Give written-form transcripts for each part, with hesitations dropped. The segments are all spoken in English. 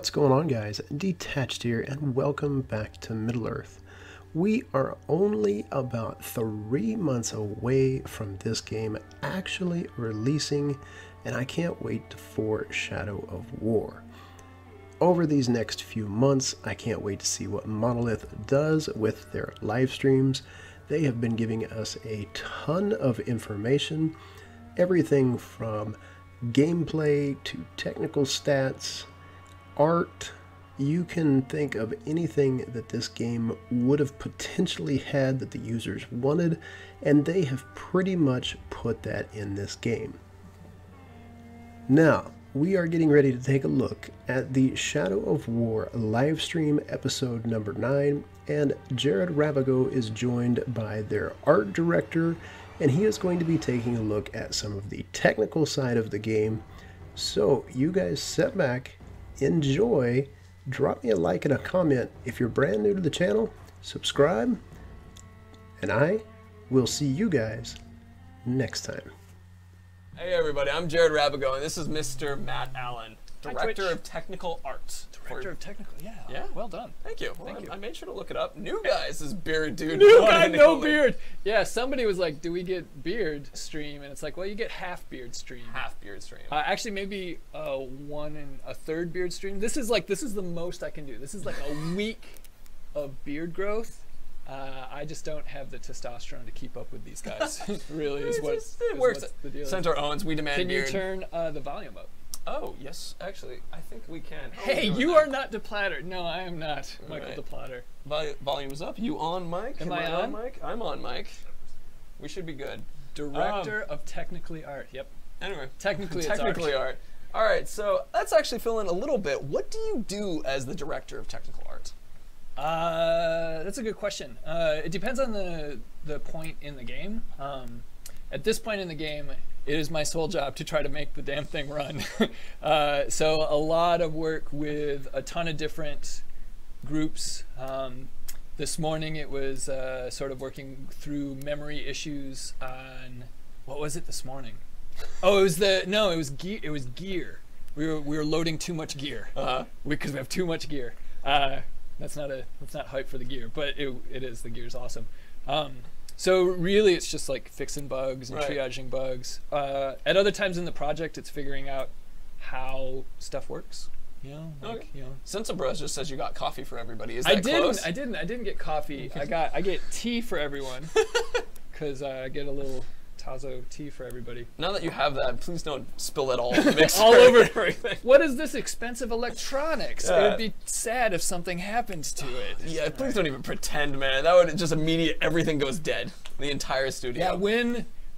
What's going on, guys? Detached here, and welcome back to Middle-earth. We are only about 3 months away from this game actually releasing, and I can't wait for Shadow of War. Over these next few months, I can't wait to see what Monolith does with their live streams. They have been giving us a ton of information, everything from gameplay to technical stats, art. You can think of anything that this game would have potentially had that the users wanted, and they have pretty much put that in this game. Now, we are getting ready to take a look at the Shadow of War livestream episode number 9, and Jared Rabago is joined by their art director, and he is going to be taking a look at some of the technical side of the game. So you guys sit back, enjoy, drop me a like and a comment. If you're brand new to the channel, subscribe, and I will see you guys next time. Hey everybody, I'm Jared Rabago, and this is Mr. Matt Allen, Director of Technical Art. Director of Technical, yeah. Well done. Thank you. Well, I made sure to look it up. New guys is beard dude. New guy, no beard. Yeah, somebody was like, do we get beard stream? And it's like, well, you get half beard stream. Half beard stream. Actually, maybe 1 1/3 beard stream. This is the most I can do. This is like a week of beard growth. I just don't have the testosterone to keep up with these guys. Really is what it works. The deal. Senator Owens, we demand beard. Can you turn the volume up? Oh, yes, actually, I think we can. Hey, you are not DePlatter. No, I am not Michael DePlatter. Volume's up. You on mic? Am I on mic? I'm on mic. We should be good. Director of Technically Art. Yep. Anyway, technically art. All right, so let's actually fill in a little bit. What do you do as the Director of Technical Art? That's a good question. It depends on the point in the game. At this point in the game, it is my sole job to try to make the damn thing run. So a lot of work with a ton of different groups. This morning it was sort of working through memory issues on, what was it this morning? Oh, it was gear. We were loading too much gear because we have too much gear. That's not hype for the gear, but it is. The gear's awesome. So really, it's just like fixing bugs and triaging bugs. At other times in the project, it's figuring out how stuff works. You know, like, you know. Sensa Bros just says you got coffee for everybody. Is that close? I didn't get coffee. I get tea for everyone because I get a little Tazo tea for everybody. Now that you have that, please don't spill that all over the mixer. All over everything. What is this expensive electronics? It would be sad if something happens to it. Yeah, please don't even pretend, man. That would just everything goes dead. The entire studio. Yeah,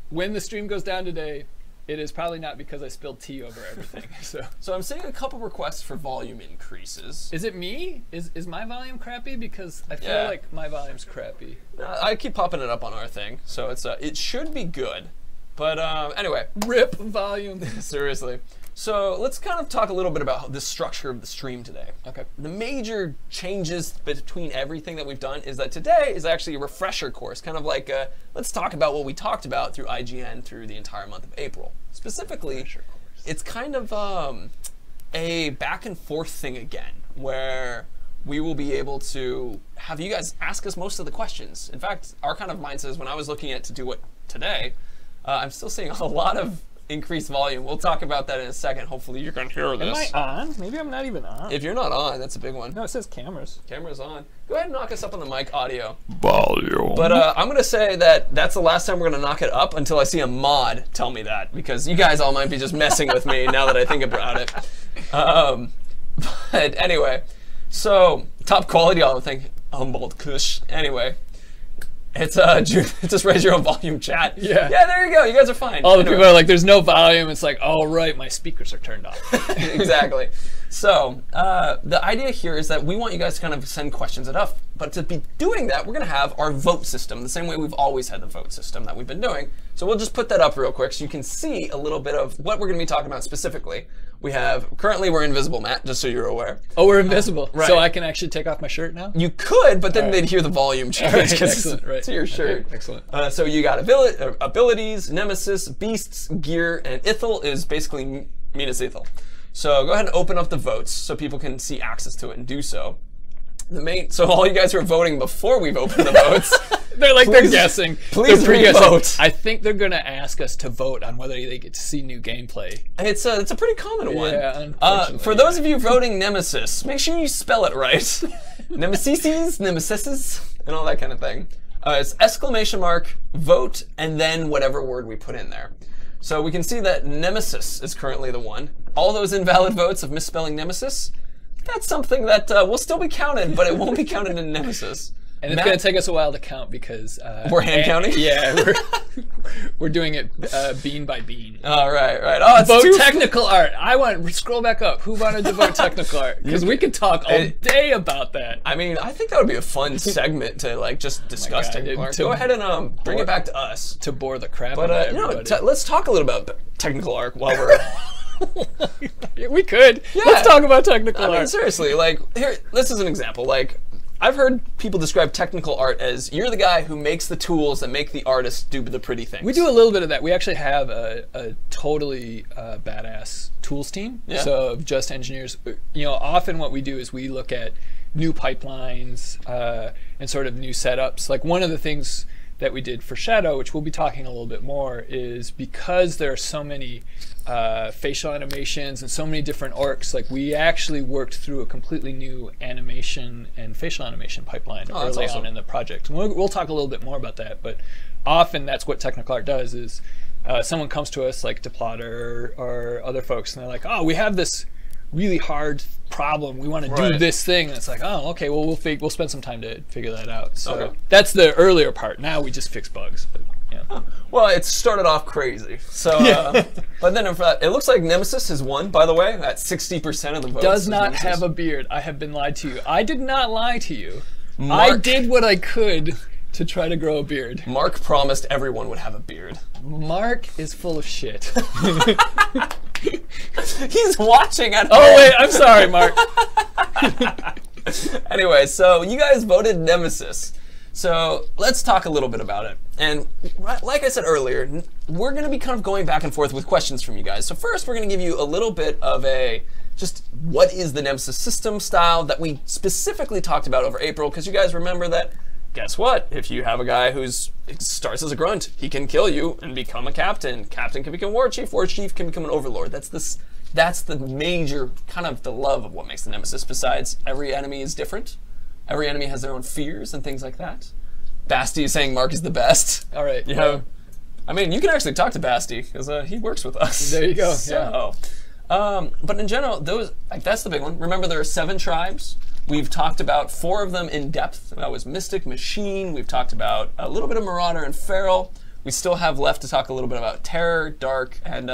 when the stream goes down today, it is probably not because I spilled tea over everything. So I'm seeing a couple requests for volume increases. Is it me? Is my volume crappy? Because I feel like my volume's crappy. I keep popping it up on our thing, so it should be good. But anyway, rip volume. Seriously. So let's kind of talk a little bit about the structure of the stream today. Okay. The major changes between everything that we've done is that today is actually a refresher course, kind of like let's talk about what we talked about through IGN through the entire month of April. Specifically, it's kind of a back and forth thing again, where we will be able to have you guys ask us most of the questions. In fact, our kind of mindset is when I was looking at to do it today, I'm still seeing a lot of increased volume. We'll talk about that in a second. Hopefully you can hear this. Am I on? Maybe I'm not even on. If you're not on, that's a big one. No, it says cameras. Camera's on. Go ahead and knock us up on the mic audio. Volume. But I'm going to say that that's the last time we're going to knock it up until I see a mod tell me that, because you guys all might be just messing with me now that I think about it. But anyway, so top quality, I'll think Humboldt Kush. Anyway. It's just raise your own volume chat. Yeah, there you go. You guys are fine. All the people are like, there's no volume. It's like, oh right, my speakers are turned off. Exactly. So the idea here is that we want you guys to kind of send questions enough, but to be doing that, we're going to have our vote system the same way we've always had the vote system that we've been doing. So we'll just put that up real quick so you can see a little bit of what we're going to be talking about specifically. Currently we're invisible, Matt, just so you're aware. Oh, we're invisible. Right. So I can actually take off my shirt now? You could, but then they'd hear the volume change because it's your shirt. Okay, excellent. So you got abilities, nemesis, beasts, gear, and ithil is basically Minas Ithil. So go ahead and open up the votes so people can see access to it and do so. So all you guys who are voting before we've opened the votes, they're guessing. Please re-vote. I think they're gonna ask us to vote on whether they get to see new gameplay. It's a pretty common one. Yeah, unfortunately. For those of you voting Nemesis, make sure you spell it right. Nemesises, and all that kind of thing. It's exclamation mark, vote, and then whatever word we put in there. So we can see that Nemesis is currently the one. All those invalid votes of misspelling Nemesis, that's something that will still be counted, but it won't be counted in Nemesis. And it's going to take us a while to count because... we're hand counting? Yeah, we're doing it bean by bean. Oh, right. Oh, it's vote technical art. Scroll back up. Who wanted to vote technical art? Because we could talk all day about that. I mean, I think that would be a fun segment to like just discuss technical art. Go ahead and bring it back to us. To bore the crap out of everybody. Let's talk a little about technical art while we're... We could. Yeah. Let's talk about technical art. I mean, seriously, like, here, this is an example. Like, I've heard people describe technical art as you're the guy who makes the tools that make the artist do the pretty things. We do a little bit of that. We actually have a totally badass tools team. Yeah. So of just engineers. You know, often what we do is we look at new pipelines and sort of new setups. Like one of the things that we did for Shadow, which we'll be talking a little bit more, is because there are so many facial animations and so many different orcs, like we actually worked through a completely new animation and facial animation pipeline early on in the project. And we'll talk a little bit more about that, but often that's what technical art does is someone comes to us like Deplotter or other folks and they're like, oh, we have this really hard problem, we want to do this thing, and it's like, oh, okay, well we'll spend some time to figure that out. So that's the earlier part. Now we just fix bugs. But, yeah. Well, it started off crazy. So, but then it looks like Nemesis has won, by the way, at 60% of the votes. Does not have a beard. I have been lied to you. I did not lie to you. I did what I could to try to grow a beard. Mark promised everyone would have a beard. Mark is full of shit. He's watching at home. Oh wait, I'm sorry, Mark. Anyway, so you guys voted Nemesis. So let's talk a little bit about it. And like I said earlier, we're going to be kind of going back and forth with questions from you guys. So first, we're going to give you a little bit of just what is the Nemesis system style that we specifically talked about over April, because you guys remember that, guess what? If you have a guy who starts as a grunt, he can kill you and become a captain. Captain can become war chief can become an overlord. That's the major, kind of the love of what makes the Nemesis, besides every enemy is different. Every enemy has their own fears and things like that. Basti is saying Mark is the best. All right. Yeah. I mean, you can actually talk to Basti because he works with us. There you go. So, yeah. But in general, that's the big one. Remember, there are 7 tribes. We've talked about 4 of them in depth. That was Mystic, Machine. We've talked about a little bit of Marauder and Feral. We still have left to talk a little bit about Terror, Dark, and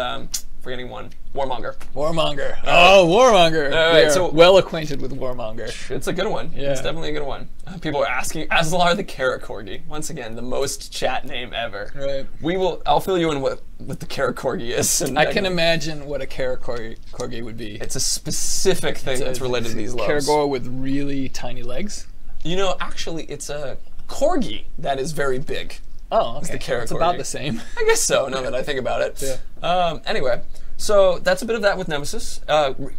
forgetting one, Warmonger. Warmonger. Oh, Warmonger. Right, so well acquainted with Warmonger. It's a good one. Yeah. It's definitely a good one. People are asking, Aslar the Carrot Corgi. Once again, the most chat name ever. Right. I'll fill you in what the Carrot Corgi is. I can imagine what a Carrot Corgi would be. It's a specific thing that's related to these loves. Caragor with really tiny legs? You know, actually, it's a Corgi that is very big. Oh, okay. It's the Carrot Corgi. It's about the same. I guess so, now that I think about it. Yeah. Anyway, so that's a bit of that with Nemesis.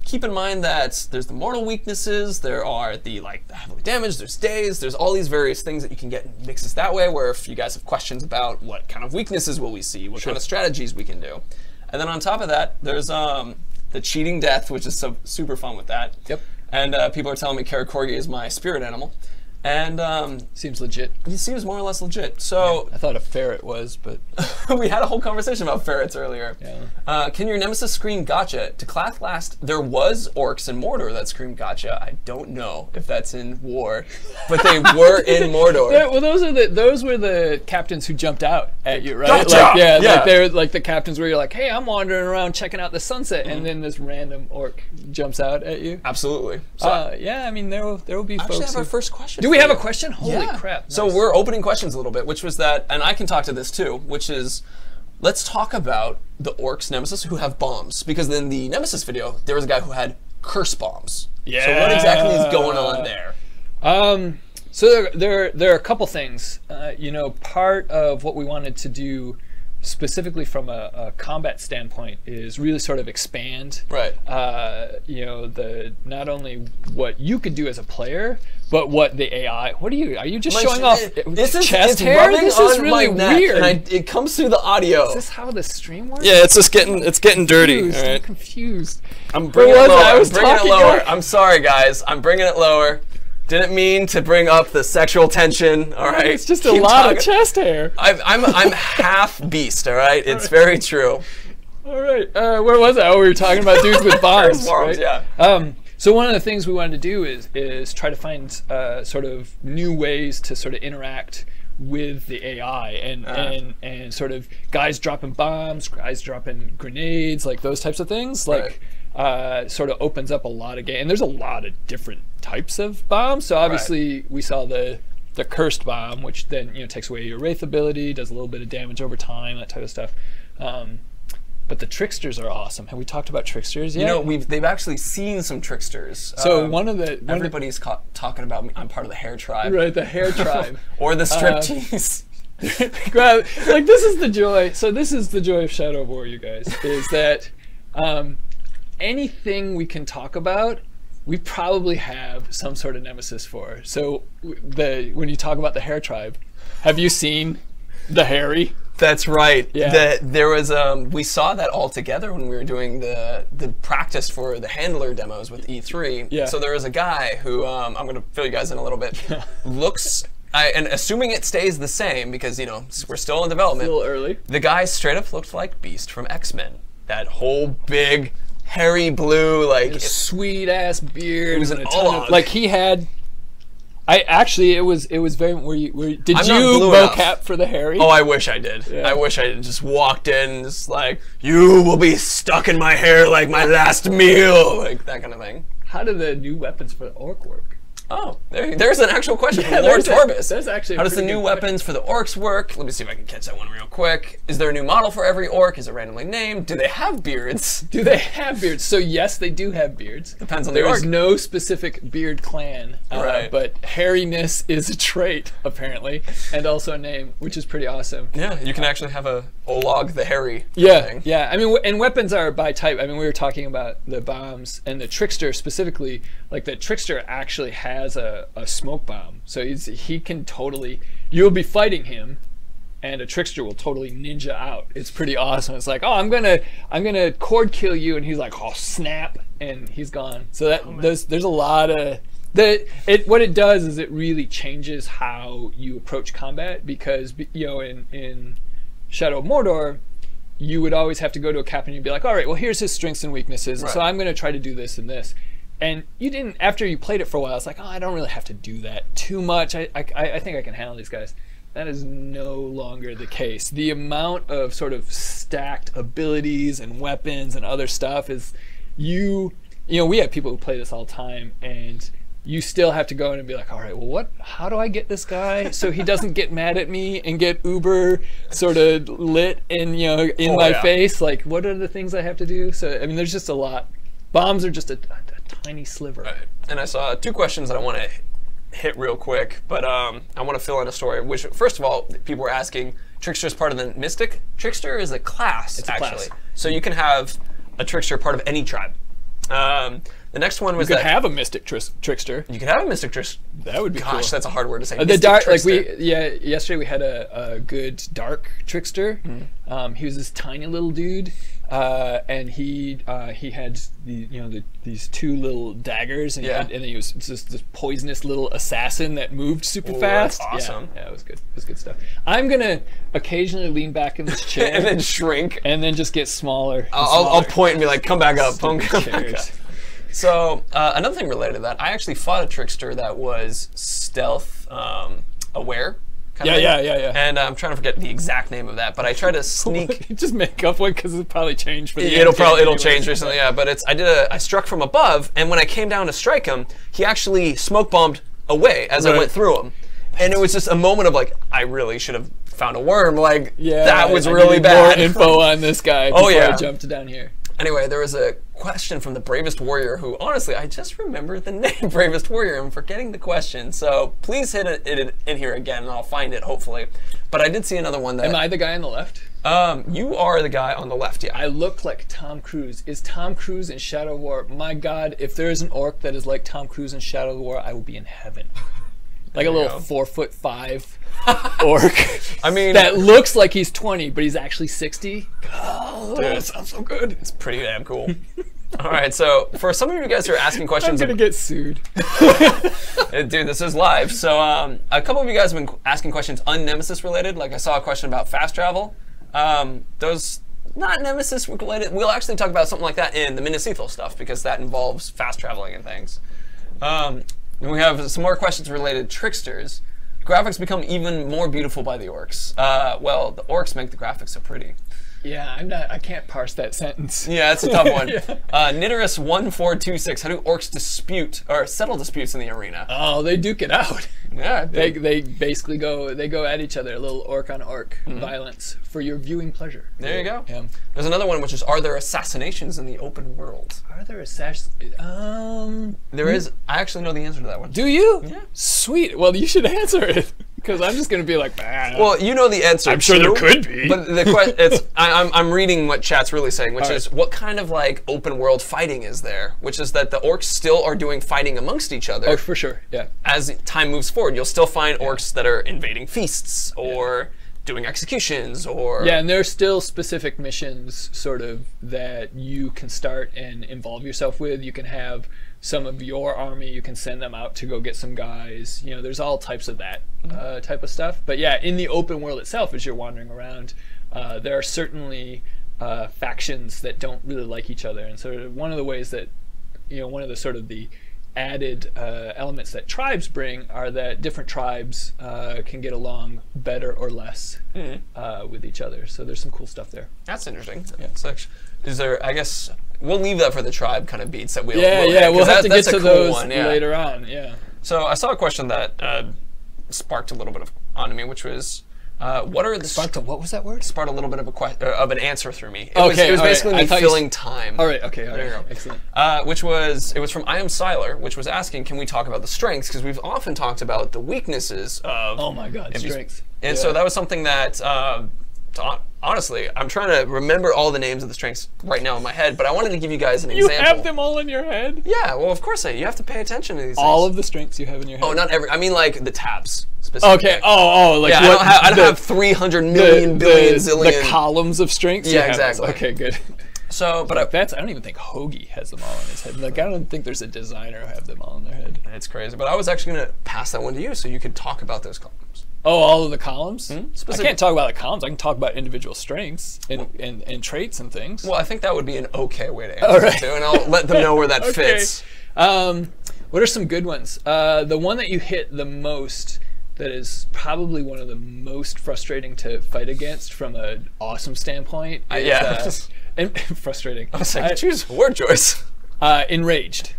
Keep in mind that there's the mortal weaknesses, there are the heavily damaged, there's days, there's all these various things that you can get in mixes that way, where if you guys have questions about what kind of weaknesses will we see, what kind of strategies we can do. And then on top of that, there's the cheating death, which is super fun with that. Yep. And people are telling me Carrot Corgi is my spirit animal. And seems legit. He seems more or less legit. So I thought a ferret was, but we had a whole conversation about ferrets earlier. Yeah. Can your Nemesis scream gotcha? To Clath last, there was orcs in Mordor that screamed gotcha. I don't know if that's in war, but they were in Mordor. Well, those were the captains who jumped out at you, right? Gotcha! Like they're like the captains where you're like, hey, I'm wandering around checking out the sunset, and then this random orc jumps out at you. Absolutely. So, yeah, I mean there will be folks. Actually, have our first question. Do we have a question? Holy crap. Nice. So we're opening questions a little bit, which was that, and I can talk to this too, which is, let's talk about the orcs Nemesis who have bombs. Because in the Nemesis video, there was a guy who had curse bombs. Yeah. So what exactly is going on there? So there are a couple things. You know, part of what we wanted to do specifically from a combat standpoint, is really sort of expand, Right. You know, the not only what you could do as a player, but what the AI. What are you just showing off This is chest it's hair? rubbing This on is really my neck, weird. and it comes through the audio. Is this how the stream works? Yeah, it's just getting dirty. Confused. All I'm right. confused. I'm bringing it was lower. I? I was I'm bringing it talking lower. like- I'm sorry, guys. I'm bringing it lower. Didn't mean to bring up the sexual tension. All right. It's just a Keep lot talking. of chest hair. I'm half beast. All right. It's very true. All right. Where was I? Oh, we were talking about dudes with bombs. Bombs, right? yeah. So one of the things we wanted to do is try to find sort of new ways to sort of interact with the AI and sort of guys dropping bombs, guys dropping grenades, like those types of things. Like sort of opens up a lot of game. And there's a lot of different types of bombs. So obviously we saw the cursed bomb, which then takes away your wraith ability, does a little bit of damage over time, that type of stuff. But the tricksters are awesome. Have we talked about tricksters yet? You know, they've actually seen some tricksters. So everybody's talking about me. I'm part of the hair tribe. Right, the hair tribe. Or the striptease. Like, this is the joy. So this is the joy of Shadow of War, you guys, is that anything we can talk about, we probably have some sort of nemesis for. So when you talk about the hair tribe, have you seen the hairy? That's right. Yeah. There was we saw that all together when we were doing the practice for the handler demos with E3. Yeah. So there was a guy who I'm going to fill you guys in a little bit. Looks and assuming it stays the same because we're still in development. A little early. The guy straight up looked like Beast from X-Men. That whole big hairy blue Sweet ass beard. It was and an a ton of, Olog. like he had. It was very. Did I'm you not blue enough. mocap for the hairy? Oh, I wish I did. Yeah. I wish I did. Just walked in and just like, you will be stuck in my hair like my last meal. Like that kind of thing. How do the new weapons for the orc work? Oh, there's an actual question from Lord there's Torbis. That's actually. How does the new weapons for the orcs work? Let me see if I can catch that one real quick. Is there a new model for every orc? Is it randomly named? Do they have beards? Do they have beards? So yes, they do have beards. Depends on the There orc. is no specific beard clan, Right. but hairiness is a trait apparently, and also a name, which is pretty awesome. Yeah, you can actually have a Olog the Hairy Yeah, thing. yeah. I mean, and weapons are by type. I mean, we were talking about the bombs and the trickster specifically. Like the trickster actually has a smoke bomb, so he can totally. You'll be fighting him, and a trickster will totally ninja out. It's pretty awesome. It's like, oh, I'm gonna cord kill you, and he's like, oh snap, and he's gone. So there's a lot of. What it does is it really changes how you approach combat because in Shadow of Mordor, you would always have to go to a captain and you'd be like, all right, well, here's his strengths and weaknesses, Right. so I'm going to try to do this and this. And you didn't, after you played it for a while, it's like, oh, I don't really have to do that too much. I think I can handle these guys. That is no longer the case. The amount of sort of stacked abilities and weapons and other stuff is we have people who play this all the time, and you still have to go in and be like, all right, well, how do I get this guy so he doesn't get mad at me and get uber sort of lit in my face? Like, what are the things I have to do? So, I mean, there's just a lot. Bombs are just a tiny sliver. Right. And I saw two questions that I want to hit real quick, but I want to fill in a story. Which, first of all, people were asking, Trickster is part of the Mystic? Trickster is a class, It's a actually. class. So you can have a Trickster part of any tribe. The next one was You could that have a mystic trickster. you can have a Mystic Trickster. That would be cool. Gosh, that's a hard word to say. The Mystic dark, Trickster. yesterday we had a good dark trickster. He was this tiny little dude, and he had these two little daggers, and, Yeah. and he was just this poisonous little assassin that moved super Ooh, fast. that's awesome. Yeah, it was good. It was good stuff. I'm gonna occasionally lean back in this chair and then shrink. and then just get smaller. and I'll smaller. point and be like, come back up. Come back up. Chairs. So another thing related to that, I actually fought a trickster that was stealth aware. Yeah. And I'm trying to forget the exact name of that, but I tried to sneak. Just make up one because it'll probably change for the It'll anyways. change recently, yeah. But I struck from above, and when I came down to strike him, he actually smoke bombed away as I Right. went through him, and it was just a moment of like, I really should have found a worm. Like Yeah, that was I really needed bad. More info on this guy before yeah. I jumped down here. Anyway, there was a question from the Bravest Warrior who, honestly, I just remembered the name Bravest Warrior. I'm forgetting the question. So please hit it in here again, and I'll find it, hopefully. But I did see another one that... Am I the guy on the left? You are the guy on the left, yeah. I look like Tom Cruise. Is Tom Cruise in Shadow of War? My God, if there is an orc that is like Tom Cruise in Shadow of War, I will be in heaven. Like a little 4'5" orc. I mean, that looks like he's 20, but he's actually 60. Oh, dude, that sounds so good. It's pretty damn cool. All right, so for some of you guys who are asking questions, I'm gonna get sued. Dude, this is live. So a couple of you guys have been asking questions un-Nemesis related. Like I saw a question about fast travel. Those not Nemesis related. We'll actually talk about something like that in the Minnesethal stuff because that involves fast traveling and things. And we have some more questions related to tricksters. Graphics become even more beautiful by the orcs. Well, the orcs make the graphics so pretty. Yeah, I can't parse that sentence. Yeah, that's a tough one. Yeah. Nidorus1426, how do orcs dispute or settle disputes in the arena? Oh, they duke it out. Yeah, they basically go at each other, a little orc on orc violence for your viewing pleasure. There you go. Yeah. There's another one, which is, are there assassinations in the open world? Are there assassinations? There is. I actually know the answer to that one. Do you? Yeah. Sweet. Well, you should answer it because I'm just gonna be like, bah. Well, you know the answer. I'm sure there could be. But the question, it's I'm reading what chat's really saying, which is what kind of like open world fighting is there? Which is that the orcs still are doing fighting amongst each other. Oh, for sure. Yeah. As time moves forward, you'll still find orcs that are invading feasts or doing executions or... Yeah, and there are still specific missions sort of that you can start and involve yourself with. You can have some of your army, you can send them out to go get some guys. You know, there's all types of that type of stuff. But yeah, in the open world itself, as you're wandering around, there are certainly factions that don't really like each other. And sort of one of the ways that, you know, one of the sort of the added elements that tribes bring are that different tribes can get along better or less with each other. So there's some cool stuff there. That's interesting. Yeah. So, is there, I guess, we'll leave that for the tribe kind of beats that we'll we'll have to get to cool those one, later on. Yeah. So I saw a question that sparked a little bit onto me, which was, what are the what was that word? Sparked a little bit of an answer through me. It was basically me filling time. All right. Okay. All There you right. go. Excellent. It was from I Am Siler, which was asking, can we talk about the strengths? Because we've often talked about the weaknesses of. Oh my God, strengths. And so that was something that, honestly, I'm trying to remember all the names of the strengths right now in my head, but I wanted to give you guys an example. You have them all in your head? Yeah. Well, of course you have to pay attention to these. All things. of the strengths you have in your head. Oh, not every. I mean, like the tabs. Specifically. Okay. Oh, like yeah. what, I don't have 300 million billion zillion. The columns of strengths. Yeah, exactly. Okay, good. So, but I don't even think Hoagie has them all in his head. Like, I don't think there's a designer who have them all in their head. It's crazy. But I was actually going to pass that one to you so you could talk about those columns. Oh, all of the columns? I can't talk about the columns. I can talk about individual strengths and traits and things. Well, I think that would be an okay way to answer it too, and I'll let them know where that fits. What are some good ones? The one that you hit the most, that is probably one of the most frustrating to fight against from an awesome standpoint. Is, and frustrating. I was like, choose a word choice. Enraged.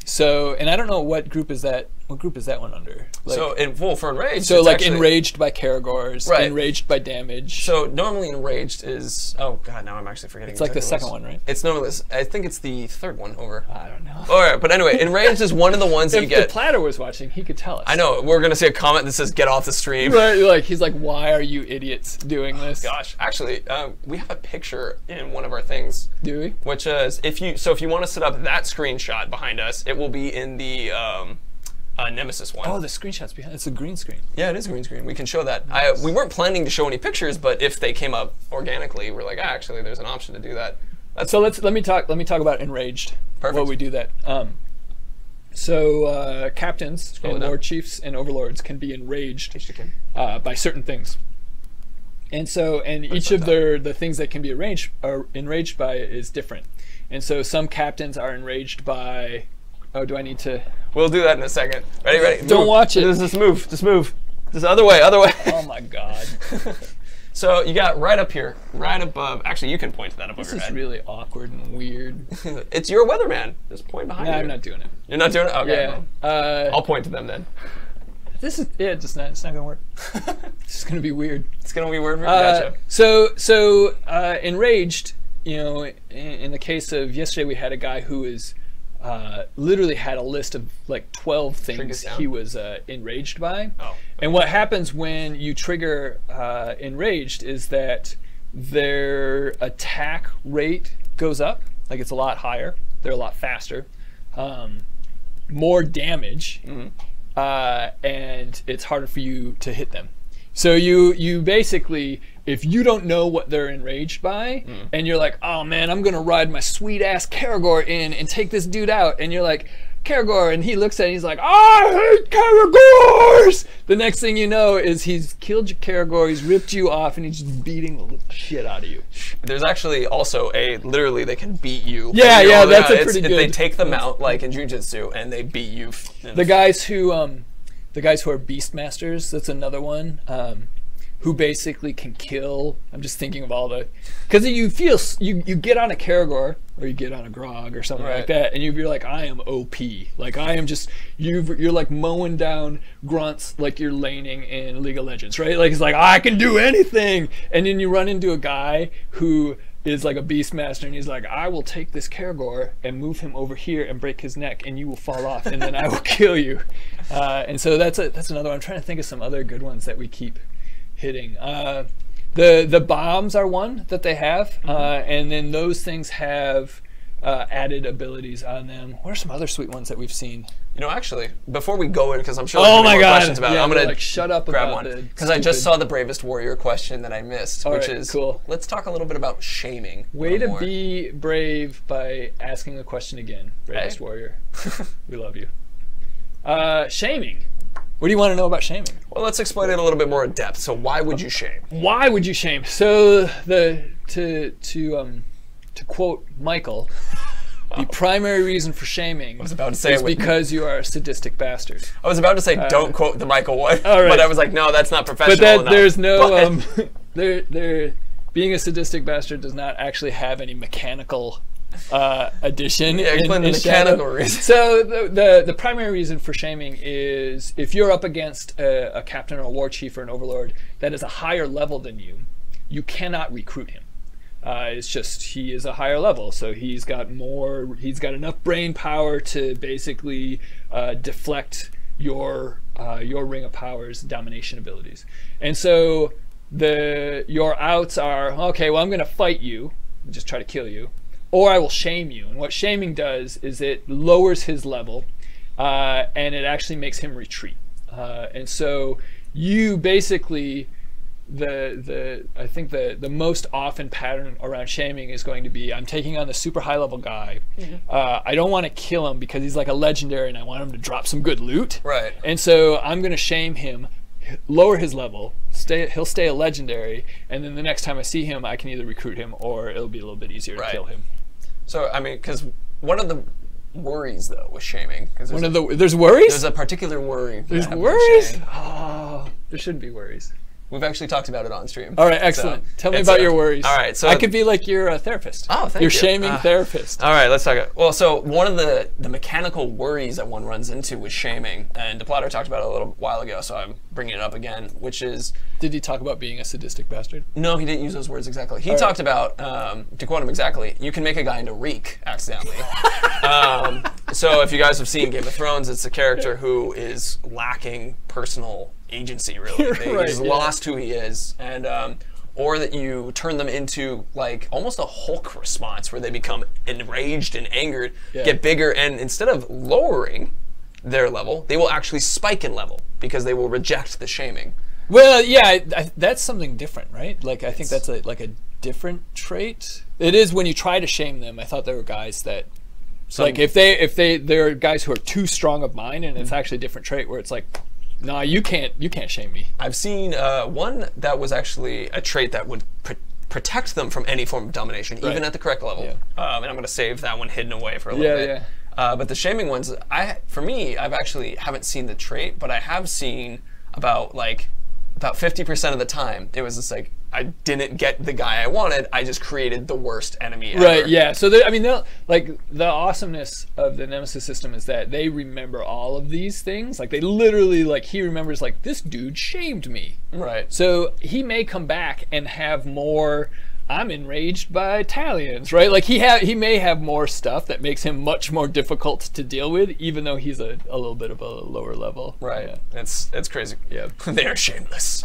So, and I don't know what group is that. What group is that one under? Like, so, for enraged. So, like actually, enraged by Caragors, right. Enraged by damage. So, normally enraged is. Oh God, now I'm actually forgetting. It's like the second one, right? It's normally. I think it's the third one over. I don't know. All right, but anyway, enraged is one of the ones that you get. If the Platter was watching, he could tell us. I know. We're gonna see a comment that says "Get off the stream." Right, like he's like, "Why are you idiots doing this?" Gosh, actually, we have a picture in one of our things. Do we? Which is if you want to set up that screenshot behind us, it will be in the Nemesis one. Oh, the screenshot's behind. It's a green screen. Yeah, it is a green screen. We can show that. We weren't planning to show any pictures, but if they came up organically, we're like, actually, there's an option to do that. So let me talk about enraged. Perfect. While we do that. So captains and lord chiefs and overlords can be enraged by certain things. And so, each of the things that can be enraged by is different. And so some captains are enraged by. Oh, do I need to? We'll do that in a second. Ready? Don't watch it. Just move. Just other way. Oh my God. So you got right up here, right above. Actually, you can point to that above your head. This is really awkward and weird. It's your weatherman. Just point behind you. I'm not doing it. You're not doing it? Okay. Yeah. I'll point to them then. This is it's not gonna work. It's just gonna be weird. It's gonna be weird. Gotcha. So enraged you know, in the case of yesterday, we had a guy who is literally had a list of like 12 things he was enraged by. Oh. And what happens when you trigger enraged is that their attack rate goes up, like it's a lot higher. They're a lot faster, more damage, and it's harder for you to hit them. So you basically, if you don't know what they're enraged by, and you're like, oh man, I'm gonna ride my sweet ass Karagor in and take this dude out, and you're like, Karagor, and he looks at it and he's like, I hate Karagors! The next thing you know is he's killed your Karagor, he's ripped you off, and he's just beating the shit out of you. There's actually also literally they can beat you. Yeah, that's a pretty good. They take them out like in Jiu-Jitsu and they beat you. The guys who are Beastmasters, that's another one, who basically can kill. I'm just thinking of all the, because you get on a Karagor or you get on a Grog or something like that, and you're like, I am OP. Like I am just, you're like mowing down grunts like you're laning in League of Legends, right? Like it's like, I can do anything. And then you run into a guy who is like a Beastmaster, and he's like, I will take this Karagor and move him over here and break his neck, and you will fall off, and then I will kill you. And so that's another one. I'm trying to think of some other good ones that we keep hitting. The bombs are one that they have, and then those things have added abilities on them. What are some other sweet ones that we've seen? You know, actually, before we go in, because I'm sure there's more questions about it, I'm gonna shut up grab about one because I just saw the Bravest Warrior question that I missed, which is cool. Let's talk a little bit about shaming. Way to be brave by asking the question again, Bravest Warrior. We love you. Shaming. What do you want to know about shaming? Well, let's explain it a little bit more in depth. So, why would you shame? Why would you shame? So to quote Michael, the primary reason for shaming is because you are a sadistic bastard. I was about to say don't quote the Michael one, all right. But I was like, no, that's not professional enough. There's no being a sadistic bastard does not actually have any mechanical addition. Yeah, explain the mechanical reason. So the primary reason for shaming is if you're up against a captain or a war chief or an overlord that is a higher level than you, you cannot recruit him. It's just he is a higher level, so he's got enough brain power to basically deflect your Ring of Power's domination abilities. And so your outs are, okay, well, I'm going to fight you and just try to kill you, or I will shame you. And what shaming does is it lowers his level, and it actually makes him retreat. And so you basically, I think the most often pattern around shaming is going to be, I'm taking on the super high level guy. I don't want to kill him because he's like a legendary and I want him to drop some good loot. Right. And so I'm going to shame him, lower his level, he'll stay a legendary, and then the next time I see him, I can either recruit him or it'll be a little bit easier to kill him. So, I mean, because one of the worries, though, with shaming, because there's worries? There's a particular worry. There's worries? Oh, there shouldn't be worries. We've actually talked about it on stream. All right, excellent. Tell me about your worries. All right, so I could be like your therapist. Oh, thank you. Your shaming therapist. All right, let's talk. Well, so one of the mechanical worries that one runs into with shaming, and DePlatter talked about it a little while ago, so I'm bringing it up again, which is... Did he talk about being a sadistic bastard? No, he didn't use those words exactly. He talked about, to quote him exactly, you can make a guy into Reek accidentally. So if you guys have seen Game of Thrones, it's a character who is lacking personal agency, really. He's lost who he is, and or that you turn them into like almost a Hulk response where they become enraged and angered, get bigger, and instead of lowering their level, they will actually spike in level because they will reject the shaming. Well, yeah, that's something different, right? Like I think that's like a different trait. It is when you try to shame them. I thought there were guys that like if there are guys who are too strong of mind, and it's actually a different trait where it's like, no, you can't shame me. I've seen one that was actually a trait that would protect them from any form of domination, even at the correct level. And I'm going to save that one hidden away for a little bit. But the shaming ones, for me, I've actually haven't seen the trait, but I have seen about 50% of the time, it was just like, I didn't get the guy I wanted, I just created the worst enemy ever. Right, yeah. So, I mean, like, the awesomeness of the Nemesis system is that they remember all of these things. Like, they literally, like, he remembers, like, this dude shamed me. Right. So, he may come back and have more I'm enraged by Italians, right? Like he may have more stuff that makes him much more difficult to deal with, even though he's a little bit of a lower level. Right. Yeah. It's crazy. Yeah. They are shameless.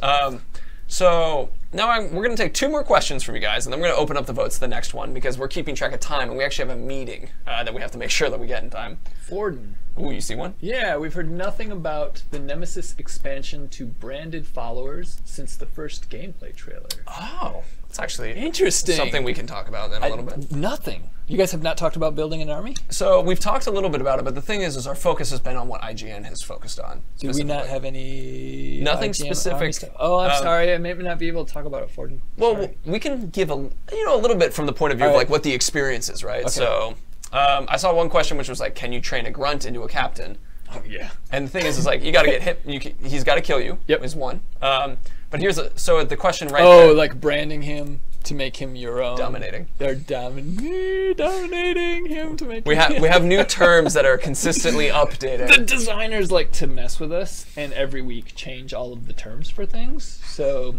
So now we're going to take 2 more questions from you guys, and then we're going to open up the votes to the next one because we're keeping track of time, and we actually have a meeting that we have to make sure that we get in time. Forden. Ooh, you see one? Yeah, we've heard nothing about the Nemesis expansion to branded followers since the first gameplay trailer. Oh, it's actually Interesting. something we can talk about then a little bit. Nothing. You guys have not talked about building an army? So we've talked a little bit about it, but the thing is our focus has been on what IGN has focused on. Do we not have any Nothing IGN specific. army stuff? Oh, I'm sorry. I may not be able to talk about it, Forden. Well, we can give a little bit from the point of view of All like right. what the experience is, right? Okay. So I saw one question which was like, can you train a grunt into a captain? Oh, yeah. And the thing is like you got to get hit. He's got to kill you. Yep. Is one. But here's so the question right Oh, there. like branding him to make him your own. Dominating. They're dominating him to make We have new terms that are consistently updated. The designers like to mess with us and every week change all of the terms for things. So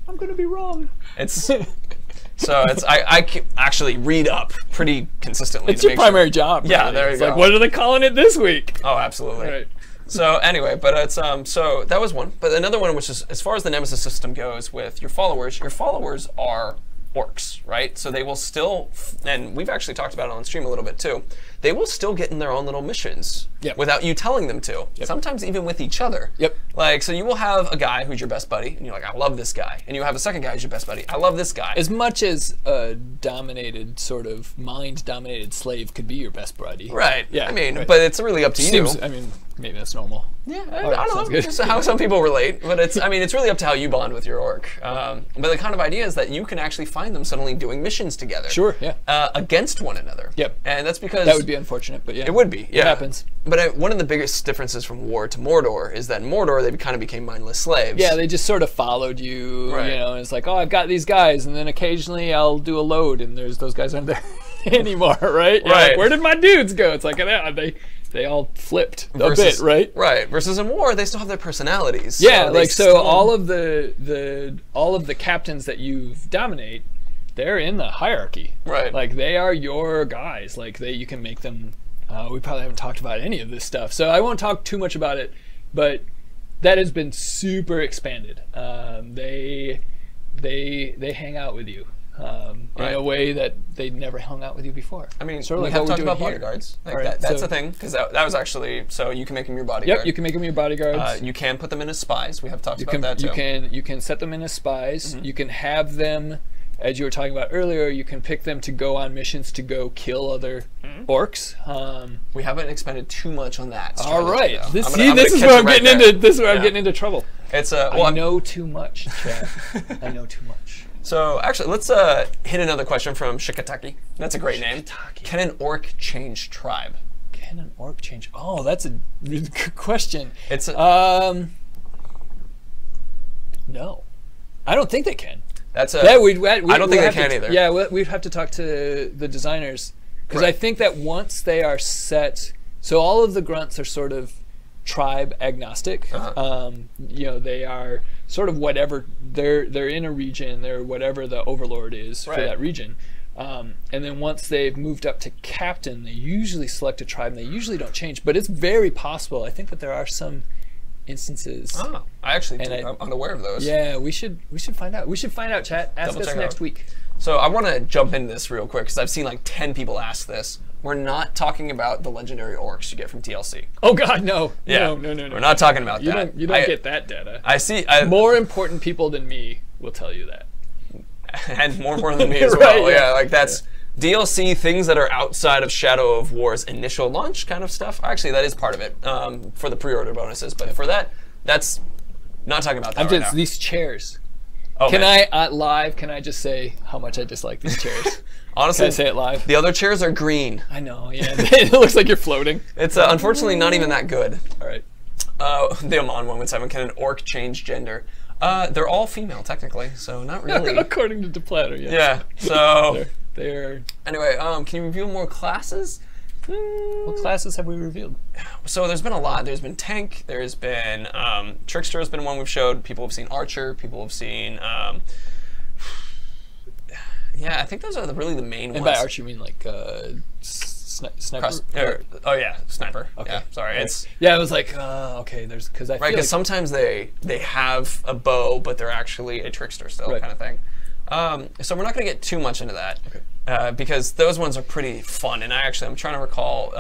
I'm going to be wrong. It's so it's I actually read up pretty consistently. It's your primary job. Yeah, really. there you It's go. like, what are they calling it this week? Oh, absolutely. Right. So anyway, but it's so that was one. But another one, which is as far as the Nemesis system goes with your followers are orcs, right? So they will still, and we've actually talked about it on stream a little bit too, they will still get in their own little missions Yep. without you telling them to. Yep. Sometimes even with each other. Yep. Like, so you will have a guy who's your best buddy, and you're like, I love this guy. And you have a second guy who's your best buddy. I love this guy. As much as a dominated, sort of mind-dominated slave could be your best buddy. Right. Yeah. I mean, right. but it's really up to you. Seems, I mean, maybe that's normal. Yeah, right, I don't sounds know. good. Just how some people relate, but it's really up to how you bond with your orc. But the kind of idea is that you can actually find them suddenly doing missions together. Sure, yeah. Against one another. Yep. And that's because That would be unfortunate, but yeah. it would be. Yeah. It happens. But one of the biggest differences from War to Mordor is that in Mordor they kind of became mindless slaves. Yeah, they just sort of followed you, Right. you know, and it's like, oh, I've got these guys, and then occasionally I'll do a load, and those guys aren't there anymore, right? You're Right. like, where did my dudes go? It's like, they all flipped a bit, right? Right. Versus in War, they still have their personalities. Yeah, they like so still- all of the captains that you dominate, they're in the hierarchy. Right. Like they are your guys. Like you can make them. We probably haven't talked about any of this stuff, so I won't talk too much about it. But that has been super expanded. They hang out with you in Right. a way that they never hung out with you before. I mean, sort of we like have what talked we're about doing here. bodyguards. Like All right, that's so- the thing, because that was actually, so you can make them your bodyguard. Yep, you can make them your bodyguards. You can put them in as spies. We have talked You about can that too. you can set them in as spies. Mm-hmm. You can have them, as you were talking about earlier. You can pick them to go on missions to go kill other Mm-hmm. orcs. We haven't expended too much on that. All right, though. this I'm gonna is catch where it I'm right getting there. into. This is where I'm Yeah. getting into trouble. It's I know too much, Chad. I know too much. So actually, let's hit another question from Shikataki. That's a great name. Can an orc change tribe? Can an orc change? Oh, that's a really good question. It's No, I don't think they can. that's a. I I don't think they can either. Yeah, we'd have to talk to the designers because I Right. think that once they are set, so all of the grunts are sort of tribe agnostic. Uh-huh. You know, they are sort of whatever they're in a region. They're whatever the overlord is Right. for that region. And then once they've moved up to captain, they usually select a tribe. And they usually don't change, but it's very possible. I think that there are some instances. Oh, I actually And I'm unaware of those. Yeah, we should find out. We should find out, chat. Ask Double us check it next out. week. So I want to jump into this real quick because I've seen like 10 people ask this. We're not talking about the legendary orcs you get from DLC. Oh God, no. Yeah, No. We're not talking about You that. don't get that data. I see. More important people than me will tell you that. And more important than me as Right, well. yeah. Yeah, like that's DLC, things that are outside of Shadow of War's initial launch kind of stuff. Actually, that is part of it for the pre-order bonuses. But for that, that's not talking about that I'm right just now. these chairs. Oh, Can man. I live? Can I just say how much I dislike these chairs? Honestly, Can I say it live? the other chairs are green. I know. Yeah, it looks like you're floating. It's unfortunately not even that good. All right. The Amon 117, can an orc change gender? They're all female, technically, so not really. According to Deplatter, yes. Yeah, so... They're. Anyway, can you reveal more classes? What classes have we revealed? So there's been a lot. There's been Tank, there's been... Trickster has been one we've showed. People have seen Archer, people have seen... Yeah, I think those are really the main And ones. by archer, you mean like sniper? Oh yeah, sniper. Okay. Yeah, sorry. It's Yeah, it was like, okay, there's, because I right, feel because like, sometimes they have a bow, but they're actually a trickster still, Right. kind of thing. So we're not going to get too much into that, Okay. because those ones are pretty fun. And I'm trying to recall,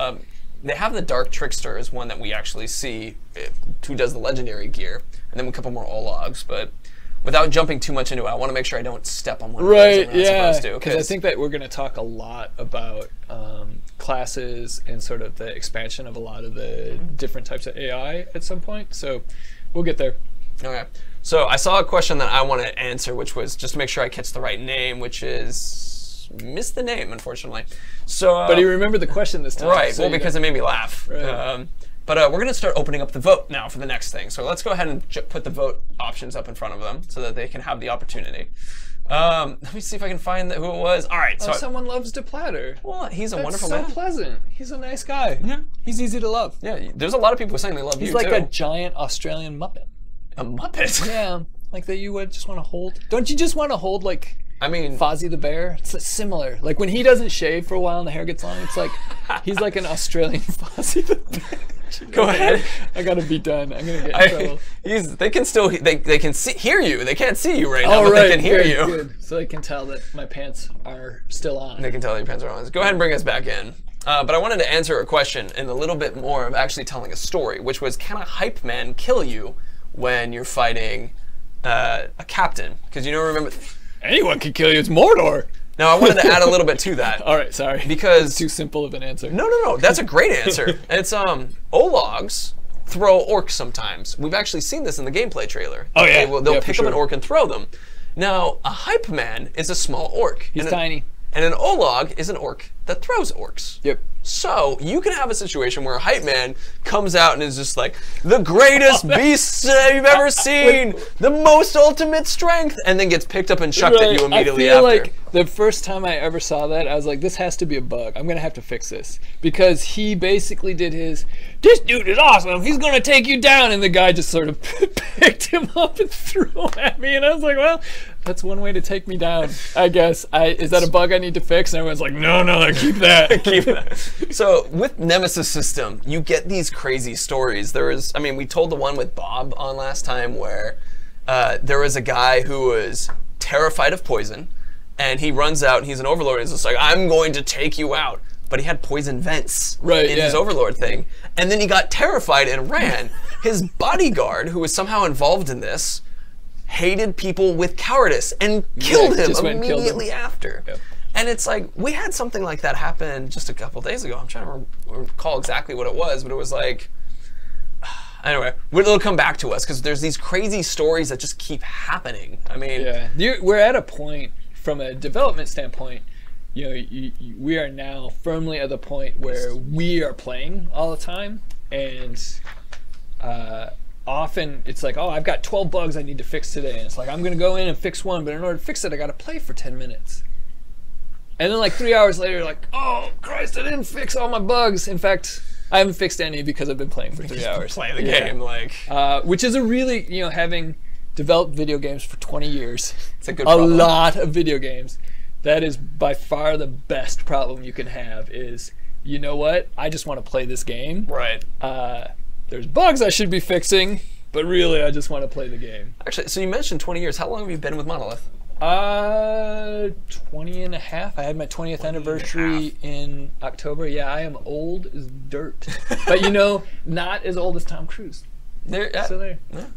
they have the Dark Trickster is one that we actually see, who does the legendary gear, and then a couple more Ologs. But without jumping too much into it, I want to make sure I don't step on one of those right, I'm not yeah, supposed to. because I think that we're going to talk a lot about classes and sort of the expansion of a lot of the different types of AI at some point. So we'll get there. Okay. So I saw a question that I want to answer, which was just to make sure I catch the right name, which is missed the name, unfortunately. So, But he remembered the question this time. right. so Well, you because know. it made me laugh. Right. But we're going to start opening up the vote now for the next thing. So let's go ahead and put the vote options up in front of them so that they can have the opportunity. Let me see if I can find who it was. All right. Oh, So someone loves DePlatter. well, he's a That's wonderful so man. pleasant. He's a nice guy. Yeah. He's easy to love. Yeah. There's a lot of people saying they love He's you like too. a giant Australian Muppet. A Muppet. Yeah, like that you would just want to hold. Don't you just want to hold like I mean, Fozzie the Bear? It's similar. Like when he doesn't shave for a while and the hair gets long, it's like he's like an Australian Fozzie the Bear. go ahead. I gotta be done. I'm gonna get in trouble. They can still they can hear you. They can't see you right now, Oh, but right. they can hear good, you. Good. So they can tell that my pants are still on. They can tell that your pants are on. Go ahead and bring us back in. But I wanted to answer a question in a little bit more of actually telling a story, which was, can a hype man kill you when you're fighting a captain? Because remember. Anyone can kill you. It's Mordor. Now I wanted to add a little bit to that. All right, sorry. Because Too simple of an answer. no, that's a great answer. It's Ologs throw orcs sometimes. We've actually seen this in the gameplay trailer. Oh, yeah. They'll Yeah, for pick up an sure. orc and throw them. Now a hype man is a small orc. He's tiny. And an Olog is an orc that throws orcs. Yep. So you can have a situation where a hype man comes out and is just like, the greatest beast you've ever seen, the most ultimate strength, and then gets picked up and chucked at you immediately I feel after. like the first time I ever saw that, I was like, this has to be a bug. I'm gonna have to fix this. Because he basically did this dude is awesome, he's gonna take you down, and the guy just sort of picked him up and threw him at me, and I was like, well, that's one way to take me down, I guess. Is that a bug I need to fix? And everyone's like, no, keep that. Keep that. So with Nemesis system, you get these crazy stories. We told the one with Bob on last time where there was a guy who was terrified of poison, and he runs out and he's an overlord. He's just like, I'm going to take you out. But he had poison vents in his overlord thing. And then he got terrified and ran. His bodyguard, who was somehow involved in this, hated people with cowardice and killed him just went and killed him. immediately after. Yep. And it's like, we had something like that happen just a couple days ago. I'm trying to recall exactly what it was, but it was like, anyway, it'll come back to us because there's these crazy stories that just keep happening. I mean, Yeah, we're at a point from a development standpoint. We are now firmly at the point where we are playing all the time, and often it's like, oh, I've got 12 bugs I need to fix today, and it's like I'm gonna go in and fix one, but in order to fix it, I gotta play for 10 minutes. And then like 3 hours later, you're like, oh Christ, I didn't fix all my bugs. In fact, I haven't fixed any because I've been playing for 3 hours. play the game, like. Which is a really, having developed video games for 20 years, It's a good problem. lot of video games, that is by far the best problem you can have is, you know what, I just want to play this game. Right. There's bugs I should be fixing, but really I just want to play the game. Actually, so you mentioned 20 years. How long have you been with Monolith? 20 and a half. I had my 20th anniversary in October. Yeah, I am old as dirt. But not as old as Tom Cruise. There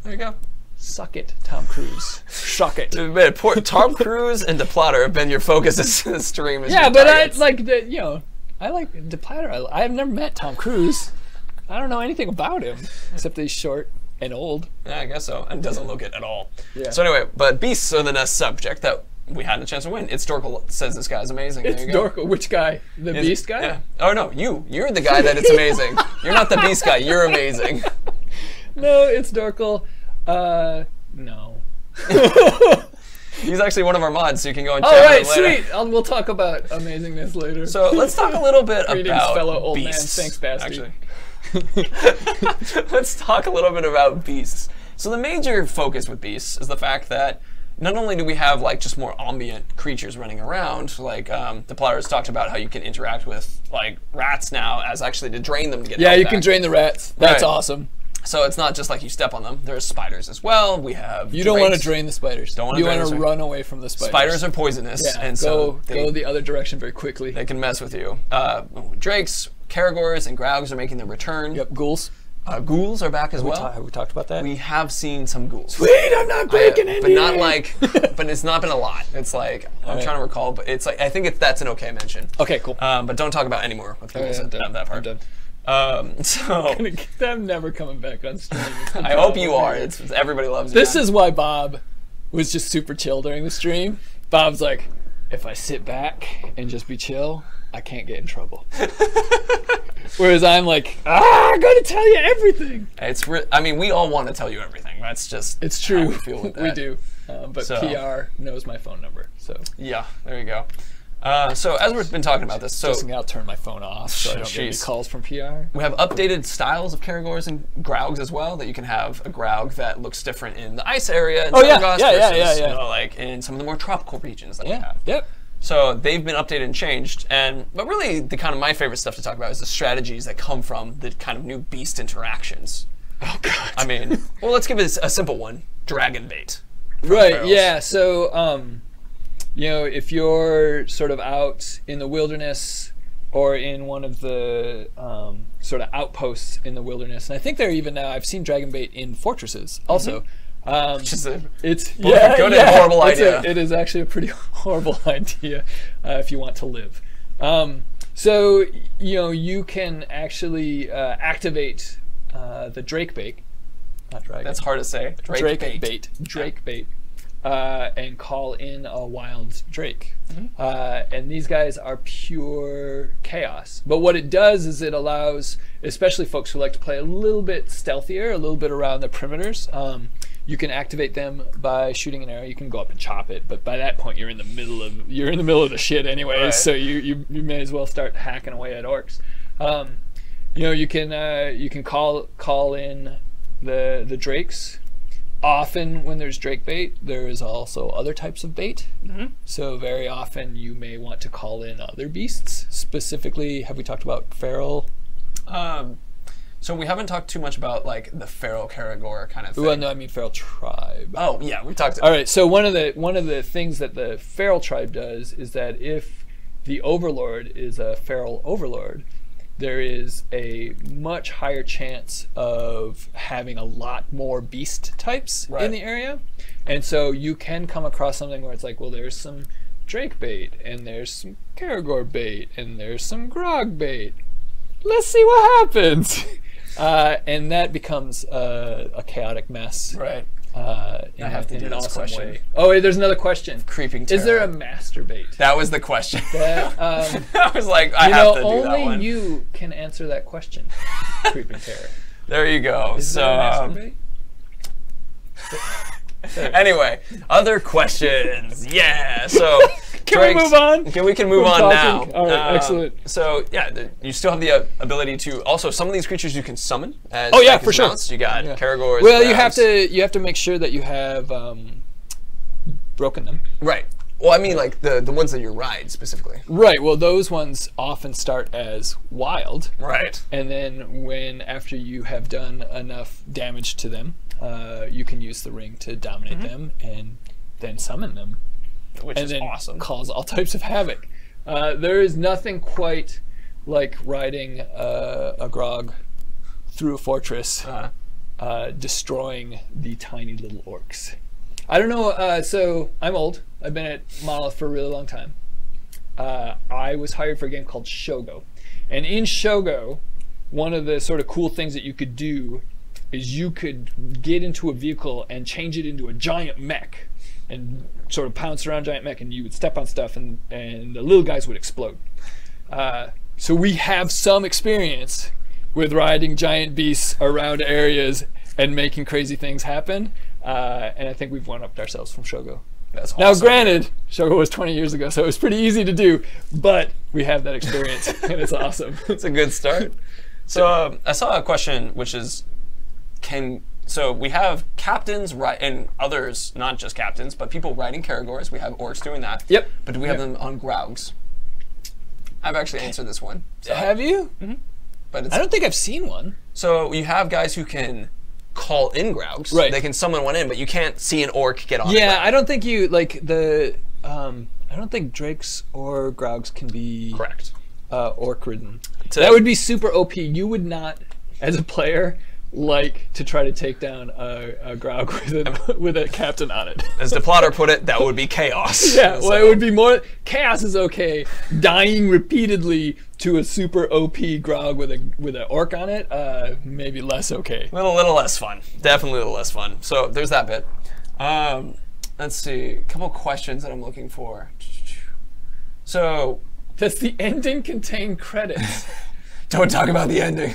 you go. Suck it, Tom Cruise. Suck it. Man, Tom Cruise and DePlatter have been your focus in the stream. Yeah, but I like DePlatter. I've never met Tom Cruise. I don't know anything about him except that he's short and old. Yeah, I guess so. And doesn't look it at all. Yeah. So anyway, but beasts are the next subject that we had a chance to win. It's Dorkel says this guy's amazing. It's there you go. Dorkel. Which guy? The Beast guy? Yeah. Oh no, you're the guy that it's amazing. You're not the Beast guy. You're amazing. No, it's Dorkel. No. He's actually one of our mods, so you can go and All check right, him later. sweet. We'll talk about amazingness later. So let's talk a little bit Greetings, about fellow old man. beasts. Thanks, Basti. Actually. Let's talk a little bit about beasts. So the major focus with beasts is the fact that not only do we have like just more ambient creatures running around, like the players talked about how you can interact with like rats now as actually to drain them to get Yeah, health you back. can drain the rats. That's Right. awesome. So it's not just like you step on them. There's spiders as well. We have You don't want to drakes. drain the spiders. Don't wanna you drain want to the run away from the spiders. Spiders are poisonous, Yeah, and so go the other direction very quickly. they can mess with you. Drakes, Caragors, and Graugs are making their return. Yep, ghouls. Ghouls are back as well. Have we talked about that? We have seen some ghouls. Sweet, I'm not breaking NDA. But not like, but it's not been a lot. It's like, I'm Alright. trying to recall, but it's like, I think that's an okay mention. Okay, cool. But don't talk about anymore with ghouls I'm done. at that part. I'm done. So, I'm never coming back on stream. I hope you are. It's everybody loves you. This is why Bob was just super chill during the stream. Bob's like, if I sit back and just be chill, I can't get in trouble. Whereas I'm like, I'm going to tell you everything. I mean, we all want to tell you everything. That's just It's true. how we feel with that. We do. But So- PR knows my phone number. So Yeah, there you go. So as we've been talking about this, so just I'll turn my phone off so I don't get any Jeez. calls from PR. we have updated styles of Caragors and Graugs as well. That you can have a Graug that looks different in the ice area in Oh, yeah, Sargasso yeah, versus, yeah. you know, like in some of the more tropical regions that we Yeah. have. Yep. So they've been updated and changed, but really the kind of my favorite stuff to talk about is the strategies that come from the kind of new beast interactions. Oh God. I mean, well, let's give it a simple one: dragon bait. Right. Ferals. Yeah. So, you know, if you're sort of out in the wilderness or in one of the sort of outposts in the wilderness, and I think they're even now. I've seen dragon bait in fortresses also. Which is It's both a good and horrible idea. It is actually a pretty horrible idea if you want to live. So you know you can actually activate the drake bait, not dragon. That's hard to say. Drake bait, and call in a wild drake. And these guys are pure chaos. But what it does is it allows, especially folks who like to play a little bit stealthier, a little bit around the perimeters, you can activate them by shooting an arrow. You can go up and chop it, but by that point you're in the middle of the shit anyways. Right. So you may as well start hacking away at orcs. You know, you can call in the drakes. Often when there's drake bait, there is also other types of bait. So very often you may want to call in other beasts. Specifically, have we talked about feral? So we haven't talked too much about like the feral Caragor kind of thing. Well, no, I mean feral tribe. Oh yeah, we talked. All right. So one of the things that the feral tribe does is that if the overlord is a feral overlord, there is a much higher chance of having a lot more beast types Right. in the area. And so you can come across something where it's like, well, there's some drake bait, and there's some Caragor bait, and there's some grog bait. Let's see what happens. And that becomes a chaotic mess. Right. I have to do this question. Oh, wait, there's another question. Creeping Is there a terror. master bait? That was the question. That, I was like, I you have know, to do that only one. you can answer that question. Creeping terror. There you go. Is So there a master bait? anyway, other questions. Yeah. So Can we move on? We can move on now. talking? All right, excellent. So yeah, you still have the ability to also some of these creatures you can summon. As, Oh, yeah, like, for as sure. mounts. You got Yeah. Caragors. Well, you have Graugs. to make sure that you have broken them. Right. Well, I mean, like the ones that you ride specifically. Right. Well, those ones often start as wild, Right. and then after you have done enough damage to them, you can use the ring to dominate them and then summon them. Which And is then awesome. cause all types of havoc. There is nothing quite like riding a grog through a fortress, destroying the tiny little orcs. I don't know. So I'm old. I've been at Monolith for a really long time. I was hired for a game called Shogo, and in Shogo, one of the sort of cool things that you could do is you could get into a vehicle and change it into a giant mech and sort of pounce around giant mech, and you would step on stuff and the little guys would explode. So we have some experience with riding giant beasts around areas and making crazy things happen. And I think we've one-upped ourselves from Shogo. That's Now, awesome. granted, Shogo was 20 years ago, so it was pretty easy to do, but we have that experience, and it's awesome. It's a good start. So I saw a question which is, can So we have captains, and others, not just captains, but people riding Caragors. We have orcs doing that. Yep. But do we have them on Graugs? I've actually answered this one. So. Have you? Mm-hmm. But it's, I don't think I've seen one. So you have guys who can call in Graugs. Right. They can summon one in, but you can't see an orc get on. Yeah, I don't think you like the. I don't think Drakes or Graugs can be correct. Orc ridden. That would be super OP. You would not, as a player, like to try to take down a Graug with a captain on it. As the plotter put it, that would be chaos. Yeah, well, it would be more. Chaos is okay. Dying repeatedly to a super OP Graug with an orc on it, maybe less okay. A little less fun. Definitely a little less fun. So there's that bit. Let's see. A couple questions that I'm looking for. So, does the ending contain credits? Don't talk about the ending.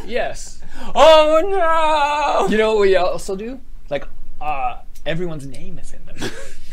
Yes. Oh no! You know what we also do? Like, everyone's name is in them.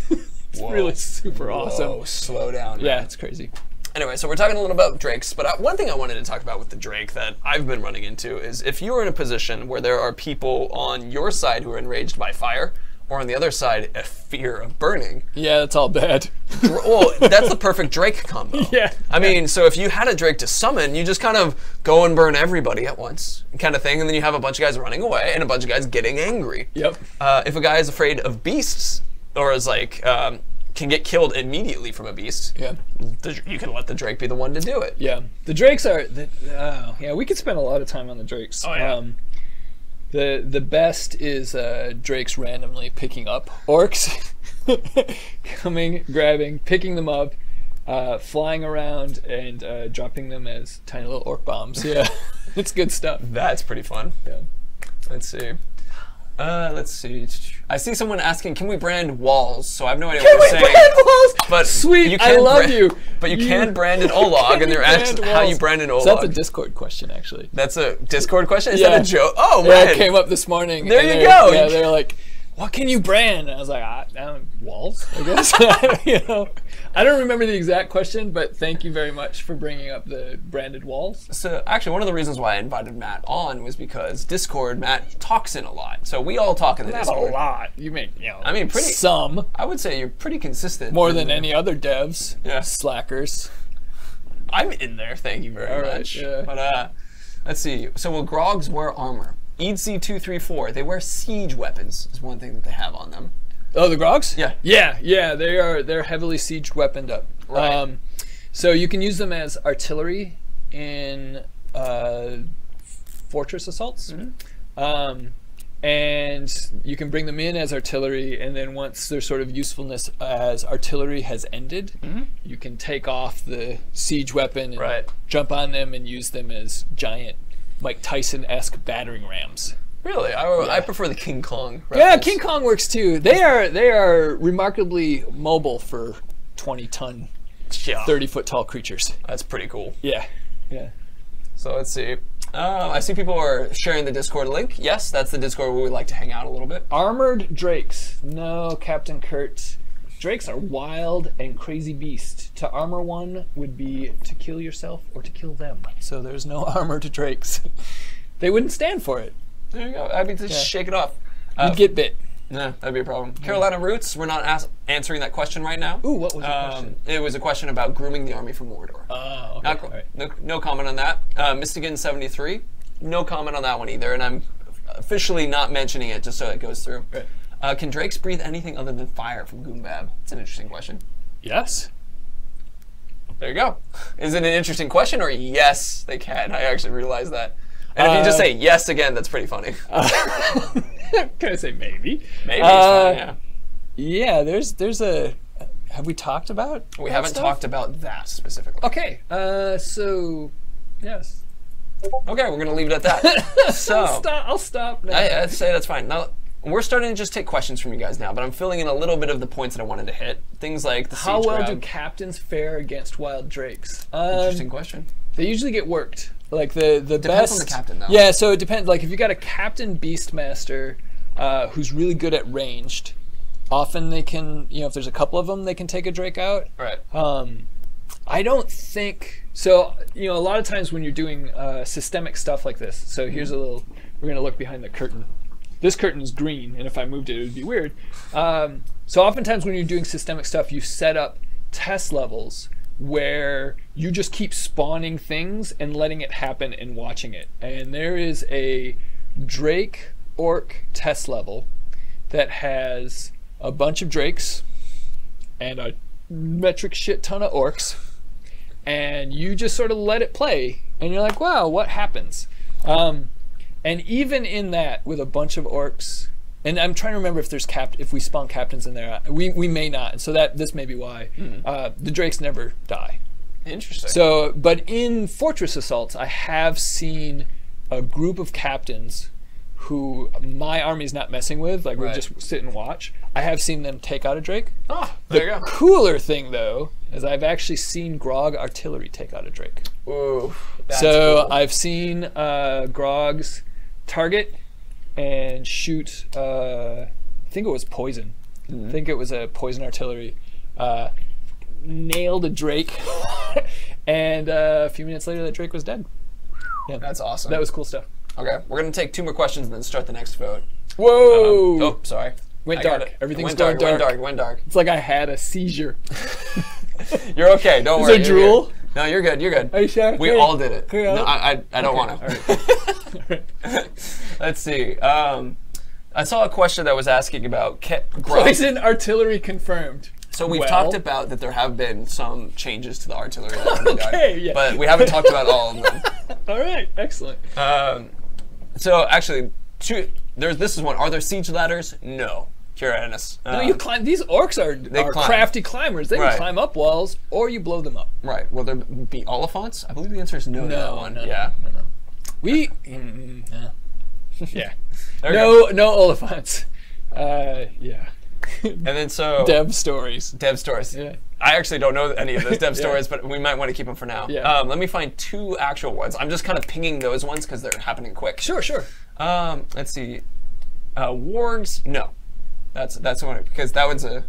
It's really super awesome. Slow down. Yeah, man. it's crazy. Anyway, so we're talking a little about drakes, but one thing I wanted to talk about with the drake that I've been running into is if you're in a position where there are people on your side who are enraged by fire, or on the other side, a fear of burning. Yeah, that's all bad. Well, that's the perfect drake combo. Yeah. I mean, so if you had a drake to summon, you just kind of go and burn everybody at once, kind of thing, and then you have a bunch of guys running away and a bunch of guys getting angry. Yep. If a guy is afraid of beasts, or is like, can get killed immediately from a beast, Yeah. You can let the drake be the one to do it. Yeah. The drakes are, yeah, we could spend a lot of time on the drakes. Oh, yeah. The best is drakes randomly picking up orcs, coming, grabbing, picking them up, flying around, and dropping them as tiny little orc bombs. Yeah, it's good stuff. That's pretty fun. Yeah. Let's see. Let's see. I see someone asking, can we brand walls? So I have no idea what you're saying. Brand walls? But Sweet, you I love you. But you can brand an Olog, and they're asked how you brand an Olog. So that's a Discord question, actually. That's a Discord question? Is Yeah. that a joke? Oh, Yeah, man. it came up this morning. There and you go. Yeah, they're like, what can you brand? And I was like, walls, I guess. You know, I don't remember the exact question, but thank you very much for bringing up the branded walls. So actually, one of the reasons why I invited Matt on was because Discord, Matt talks in a lot. So we all talk in the Not Discord. a lot. You make, I mean, pretty. some. I would say you're pretty consistent. More than any other devs. Yeah. Slackers. I'm in there, thank you very All right, much. yeah. But let's see. So will Grogs wear armor? EDC234, they wear siege weapons is one thing that they have on them. Oh, the Grogs? Yeah. Yeah, they're heavily siege weaponed up. Right. So you can use them as artillery in fortress assaults. Mm-hmm. And you can bring them in as artillery, and then once their sort of usefulness as artillery has ended, you can take off the siege weapon and jump on them and use them as giant Mike Tyson-esque battering rams. Really? I prefer the King Kong reference. Yeah, King Kong works too. They are remarkably mobile for 20-ton, 30-foot tall creatures. That's pretty cool. Yeah. So let's see. I see people are sharing the Discord link. Yes, that's the Discord where we like to hang out a little bit. Armored drakes. No, Captain Kurt. Drakes are wild and crazy beasts. To armor one would be to kill yourself or to kill them. So there's no armor to drakes. They wouldn't stand for it. There you go. I mean, just shake it off. You'd get bit. Nah, that'd be a problem. Carolina Roots, we're not answering that question right now. Ooh, what was the question? It was a question about grooming the army for Mordor. Oh, okay. No comment on that. Mystigan73, no comment on that one either, and I'm officially not mentioning it just so it goes through. Right. Can drakes breathe anything other than fire from Goombab? It's an interesting question. Yes. There you go. Is it an interesting question or yes, they can? I actually realized that. And if you just say yes again, that's pretty funny. Can I say maybe? Maybe it's fine, yeah. Yeah, there's a... Have we talked about We that haven't stuff? talked about that specifically. Okay, so... Yes. Okay, we're going to leave it at that. So, I'll stop now. I'd say that's fine. Now, we're starting to just take questions from you guys now, but I'm filling in a little bit of the points that I wanted to hit. Things like the How siege well grab. do captains fare against wild drakes? Interesting question. They usually get worked. Like the Depends best. on the captain, though. Yeah, so it depends. Like if you got a captain beastmaster who's really good at ranged, often they can. If there's a couple of them, they can take a drake out. Right. I don't think so. A lot of times when you're doing systemic stuff like this. So here's a little. We're gonna look behind the curtain. this curtain is green, and if I moved it, it would be weird. So oftentimes when you're doing systemic stuff, you set up test levels where you just keep spawning things and letting it happen and watching it. And there is a Drake Orc test level that has a bunch of Drakes and a metric shit ton of Orcs, and you just sort of let it play, and you're like, wow, what happens? And even in that, with a bunch of Orcs, and I'm trying to remember if there's if we spawn captains in there. We may not, and so this may be why. The Drakes never die. Interesting. So, but in Fortress Assaults, I have seen a group of captains who my army's not messing with, like we'll just sit and watch. I have seen them take out a Drake. Oh, there you go. The cooler thing, though, is I've actually seen Grog artillery take out a Drake. Ooh, that's so cool. I've seen Grog's target and shoot, I think it was poison. I think it was a poison artillery. Nailed a Drake, and a few minutes later that Drake was dead. Yeah, that's awesome. That was cool stuff. Okay, we're going to take 2 more questions and then start the next vote. Whoa! Oh, sorry. Went dark. Everything's going going dark. Went dark. It's like I had a seizure. You're okay. Don't Is worry. there drool? No, you're good. You're good. Are you sure? We all did it. Clear No, out? I don't want to. Let's see. I saw a question that was asking about Poison artillery confirmed. So we've talked about that there have been some changes to the artillery that have been Okay, yeah. but we haven't talked about all of them. All right, excellent. So actually, this is one. Are there siege ladders? No. Curatus. No, you climb. These orcs are climb. crafty climbers. They can climb up walls, or you blow them up. Right. Will there be Oliphants? I believe the answer is no. No. Yeah. No. We. Yeah. No Oliphants. Yeah. And then Dev stories. Dev stories. Yeah. I actually don't know any of those dev stories, but we might want to keep them for now. Yeah. Let me find 2 actual ones. I'm just kind of pinging those ones because they're happening quick. Sure. Let's see. Wargs? No. That's the one because that one's a.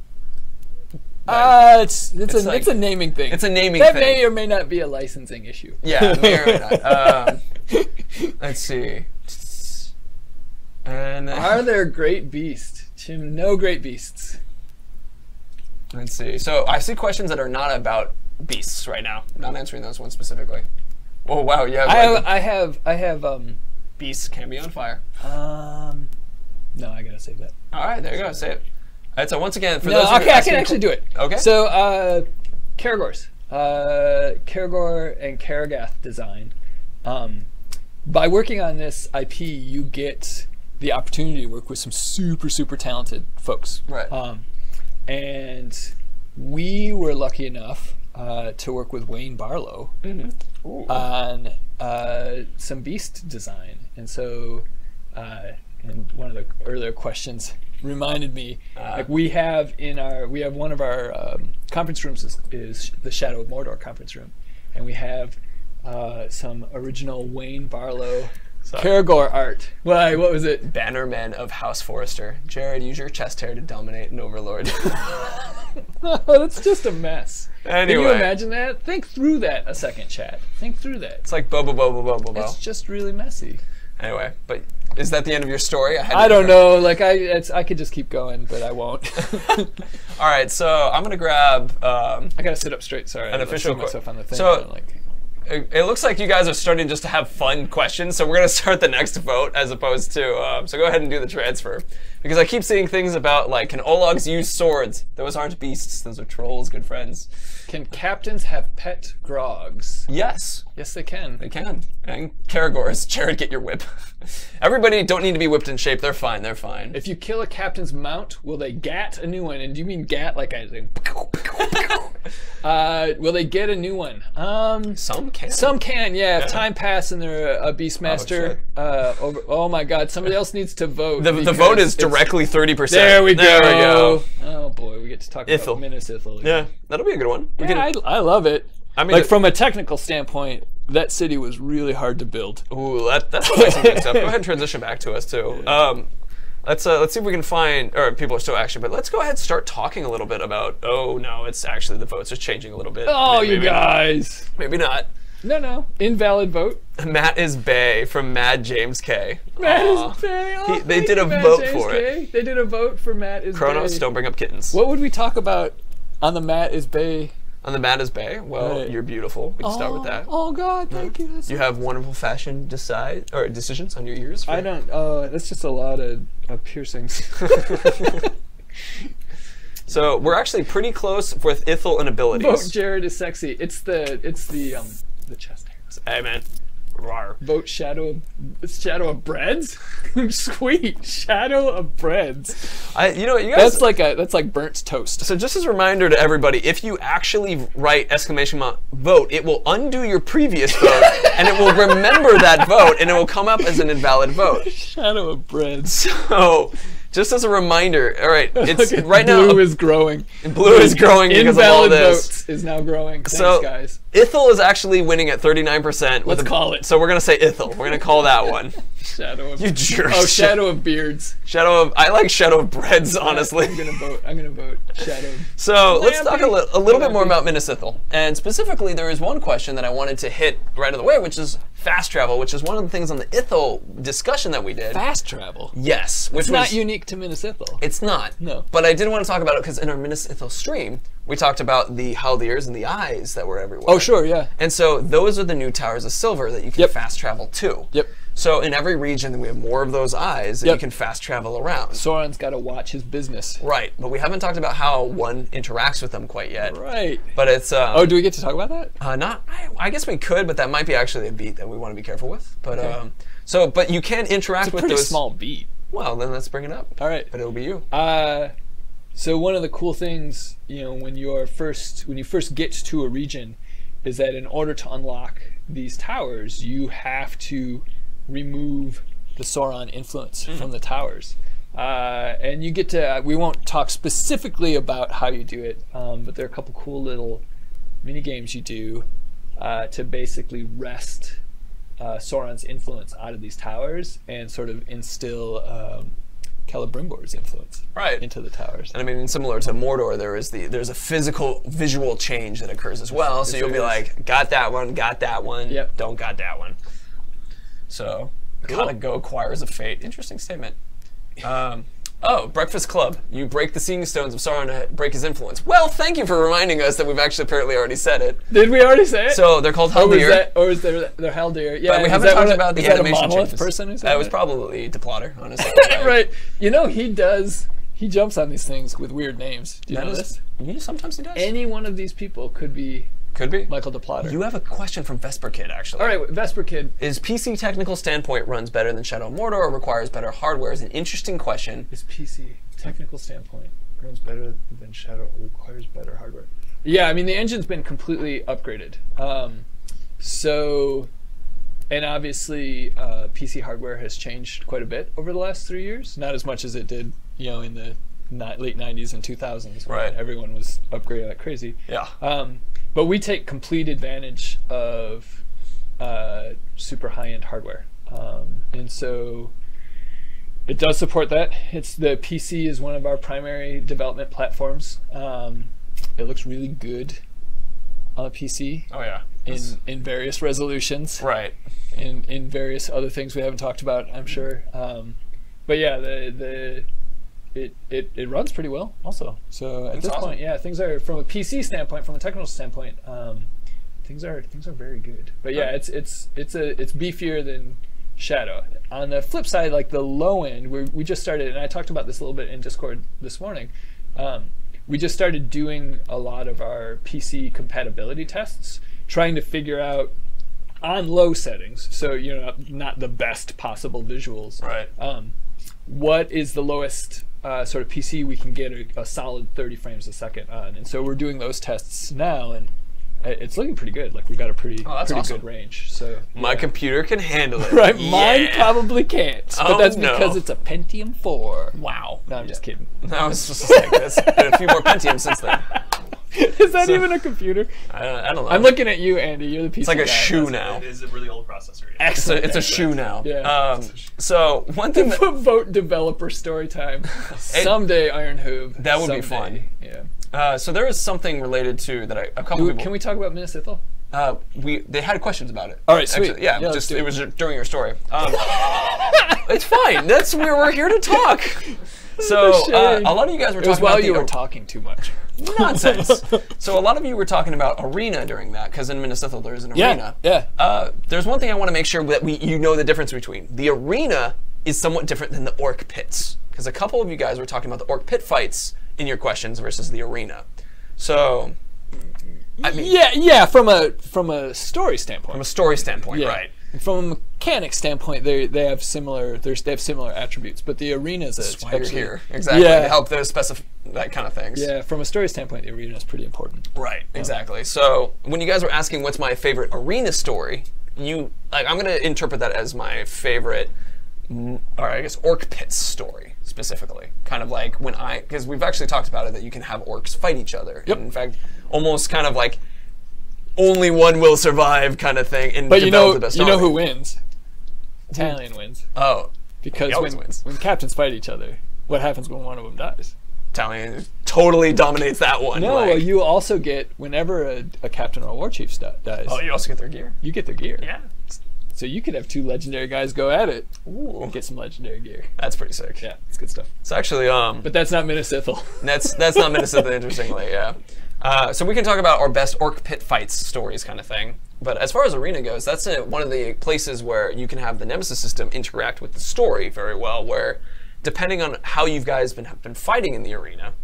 It's a naming thing. It's a naming that thing. That may or may not be a licensing issue. Yeah, may or may not. Let's see. And are there great beasts? Tim, no great beasts. Let's see. So I see questions that are not about beasts right now. I'm not answering those ones specifically. Oh wow, yeah. I have. Beasts can be on fire. No, I gotta save that. All right, there you go. Say it. All right, so once again, for no, those okay, I can actually do it. Okay. So, Karagors. Karagor and Karagath design. By working on this IP, you get the opportunity to work with some super talented folks. Right. And we were lucky enough to work with Wayne Barlow on some beast design. And so, and one of the earlier questions reminded me, like we have one of our conference rooms is the Shadow of Mordor conference room, and we have some original Wayne Barlow Karagor art. Why? What was it? Bannerman of House Forrester. Jared, use your chest hair to dominate an overlord. That's just a mess. Anyway. Can you imagine that? Think through that a second, chat. Think through that. It's like bo. It's just really messy. Anyway, but is that the end of your story? I don't know. Like I could just keep going, but I won't. All right, so I'm gonna grab. I gotta sit up straight. Sorry, an official myself on the thing. So it looks like you guys are starting just to have fun questions. So we're gonna start the next vote as opposed to. So go ahead and do the transfer because I keep seeing things about like can Ologs use swords? Those aren't beasts. Those are trolls. Good friends. Can captains have pet grogs? Yes. Yes, they can. They can. And Karagors, Jared, get your whip. Everybody don't need to be whipped in shape. They're fine. They're fine. If you kill a captain's mount, will they gat a new one? And do you mean gat like I think? Will they get a new one? Some can. Some can, yeah. If time passes and they're a Beastmaster, oh my God, somebody else needs to vote. The vote is directly 30%. There we go. Oh boy, we get to talk about Minas Ithil. Yeah, that'll be a good one. I love it. I mean, like from a technical standpoint, that city was really hard to build. Ooh, that's amazing stuff. Go ahead and transition back to us too. Let's see if we can find, or people are still actually, but let's go ahead and start talking a little bit about. Oh no, it's actually the votes are changing a little bit. Oh, maybe, you guys. Maybe not. No. Invalid vote. Matt is Bay from Mad James K. Matt is Bay. Oh, they did a Matt vote James for K. it. They did a vote for Matt is Kronos, Bay. don't bring up kittens. What would we talk about on the Matt is Bay? On the Matt is Bay? Well, Right. you're beautiful. We can start with that. Oh God, thank you. That's You have wonderful fashion decisions on your ears. I don't. That's just a lot of piercings. So we're actually pretty close with Ithil and abilities. Vote Jared is sexy. It's the chest hairs. Hey man. Rawr. Vote Shadow of Breads. Sweet Shadow of Breads. You know, you guys. That's like burnt toast. So just as a reminder to everybody, if you actually write !vote, it will undo your previous vote, and it will remember that vote, and it will come up as an invalid vote. Shadow of Breads. So, just as a reminder, all right, it's Okay, right now. Blue is growing. Blue is growing because of all Invalid this. votes is now growing. Thanks, So, guys. Ithil is actually winning at 39%. Let's call it. So we're gonna say Ithil. We're gonna call that one. Shadow of. You jerk. Oh, Shadow of Beards. I like Shadow of Breads, honestly. I'm gonna vote Shadow. So let's talk a little bit more Lampy. about Minas Ithil. And specifically, there is one question that I wanted to hit right out of the way, which is fast travel, which is one of the things on the Ithil discussion that we did. Fast travel. Yes. Which It's was not unique to Minas Ithil. It's not. No. But I did want to talk about it because in our Minas Ithil stream, we talked about the haldirs and the eyes that were everywhere. Oh, sure, yeah. And so those are the new towers of silver that you can Yep. fast travel to. Yep. So in every region, we have more of those eyes that you can fast travel around. Sauron's got to watch his business. Right, but we haven't talked about how one interacts with them quite yet. Right. But it's Oh, do we get to talk about that? I guess we could, but that might be actually a beat that we want to be careful with. But Okay. but you can interact It's a with pretty those. small beat. Well, then let's bring it up. All right. But it'll be you. So one of the cool things, when you first get to a region, is that in order to unlock these towers, you have to remove the Sauron influence from the towers. And you get to, we won't talk specifically about how you do it, but there are a couple cool little mini games you do to basically wrest Sauron's influence out of these towers and sort of instill Celebrimbor's influence into the towers. And I mean, similar to Mordor, there's a physical, visual change that occurs as well. So you'll be like, got that one, Yep. don't got that one. So, gotta go Choirs of Fate. Interesting statement. Breakfast Club. You break the Seeing Stones of Sauron to break his influence. Well, thank you for reminding us that we've actually apparently already said it. Did we already say it? So they're called Haldir. Or is there Haldir? Yeah, But we is haven't that talked one- about the is that animation a Monolith changes. person who said That was it? probably Deplotter, honestly. Right. He jumps on these things with weird names. Do you know this? Yeah, sometimes he does. Any one of these people could be Could be. Michael Deplotter. You have a question from Vesper Kid, actually. All right, Vesper Kid. Is PC technical standpoint runs better than Shadow of Mordor or requires better hardware? Is an interesting question. Is PC technical standpoint runs better than Shadow, requires better hardware? Yeah, I mean the engine's been completely upgraded. And obviously PC hardware has changed quite a bit over the last 3 years. Not as much as it did, in the late 90s and 2000s, when Right. everyone was upgraded like crazy. Yeah. But we take complete advantage of super high-end hardware, and so it does support that. The PC is one of our primary development platforms. It looks really good on a PC. Oh yeah. In various resolutions. Right. In various other things we haven't talked about, I'm sure. But yeah, it runs pretty well also. So at this point, yeah, things are, from a PC standpoint, from a technical standpoint, things are very good. But yeah, it's beefier than Shadow. On the flip side, like the low end, we just started, and I talked about this a little bit in Discord this morning. We just started doing a lot of our PC compatibility tests, trying to figure out on low settings, so not the best possible visuals. Right. What is the lowest sort of PC we can get a solid 30 frames a second on? And so we're doing those tests now, and it's looking pretty good. Like we've got a pretty awesome. good range. So My computer can handle it. right, Yeah. mine probably can't, but Oh, that's no. because it's a Pentium 4. Wow. No, I'm just kidding. I was just like, there's been a few more Pentiums since then. Is that even a computer? I don't know. I'm looking at you, Andy. You're the PC It's like a guy. shoe now. It is a really old processor. Yeah. Excellent. It's a shoe now. Yeah. So one thing that Vote developer story time. Someday, Iron Hoob. That would be Someday. fun. Yeah. so there is something related to that a couple people. Can we talk about Minas Ithil? They had questions about it. All right, sweet. Actually, yeah, let's do it was during your story. It's fine. That's where we're here to talk. So a lot of you guys were talking about while you were talking too much. Nonsense. So a lot of you were talking about arena during that, because in Minnesota there is an arena. Yeah. There's one thing I want to make sure that you know the difference between. The arena is somewhat different than the orc pits, because a couple of you guys were talking about the orc pit fights in your questions versus the arena. So, I mean, yeah. From a story standpoint. From a story standpoint, Yeah. right? From a mechanic standpoint, they have similar attributes, but the arena is That's why you're here, exactly, to help those that kind of things. Yeah, from a story standpoint, the arena is pretty important. Right, exactly. So when you guys were asking what's my favorite arena story, I'm going to interpret that as my favorite, or I guess orc pits story specifically. Kind of like because we've actually talked about it, that you can have orcs fight each other. Yep. And in fact, almost kind of like only one will survive kind of thing. And but you know army. who wins? Italian wins. Oh, because wins. when captains fight each other, what happens when one of them dies? Italian totally dominates that one. No, well, you also get, whenever a captain or a war chief dies. Oh, you also get their gear. You get their gear. Yeah. So you could have two legendary guys go at it. Ooh. And get some legendary gear. That's pretty sick. Yeah, it's good stuff. It's actually But that's not Minnesota. That's not Minnesota, interestingly, yeah. So we can talk about our best orc pit fights stories kind of thing. But as far as arena goes, that's one of the places where you can have the Nemesis system interact with the story very well, where depending on how you guys been fighting in the arena,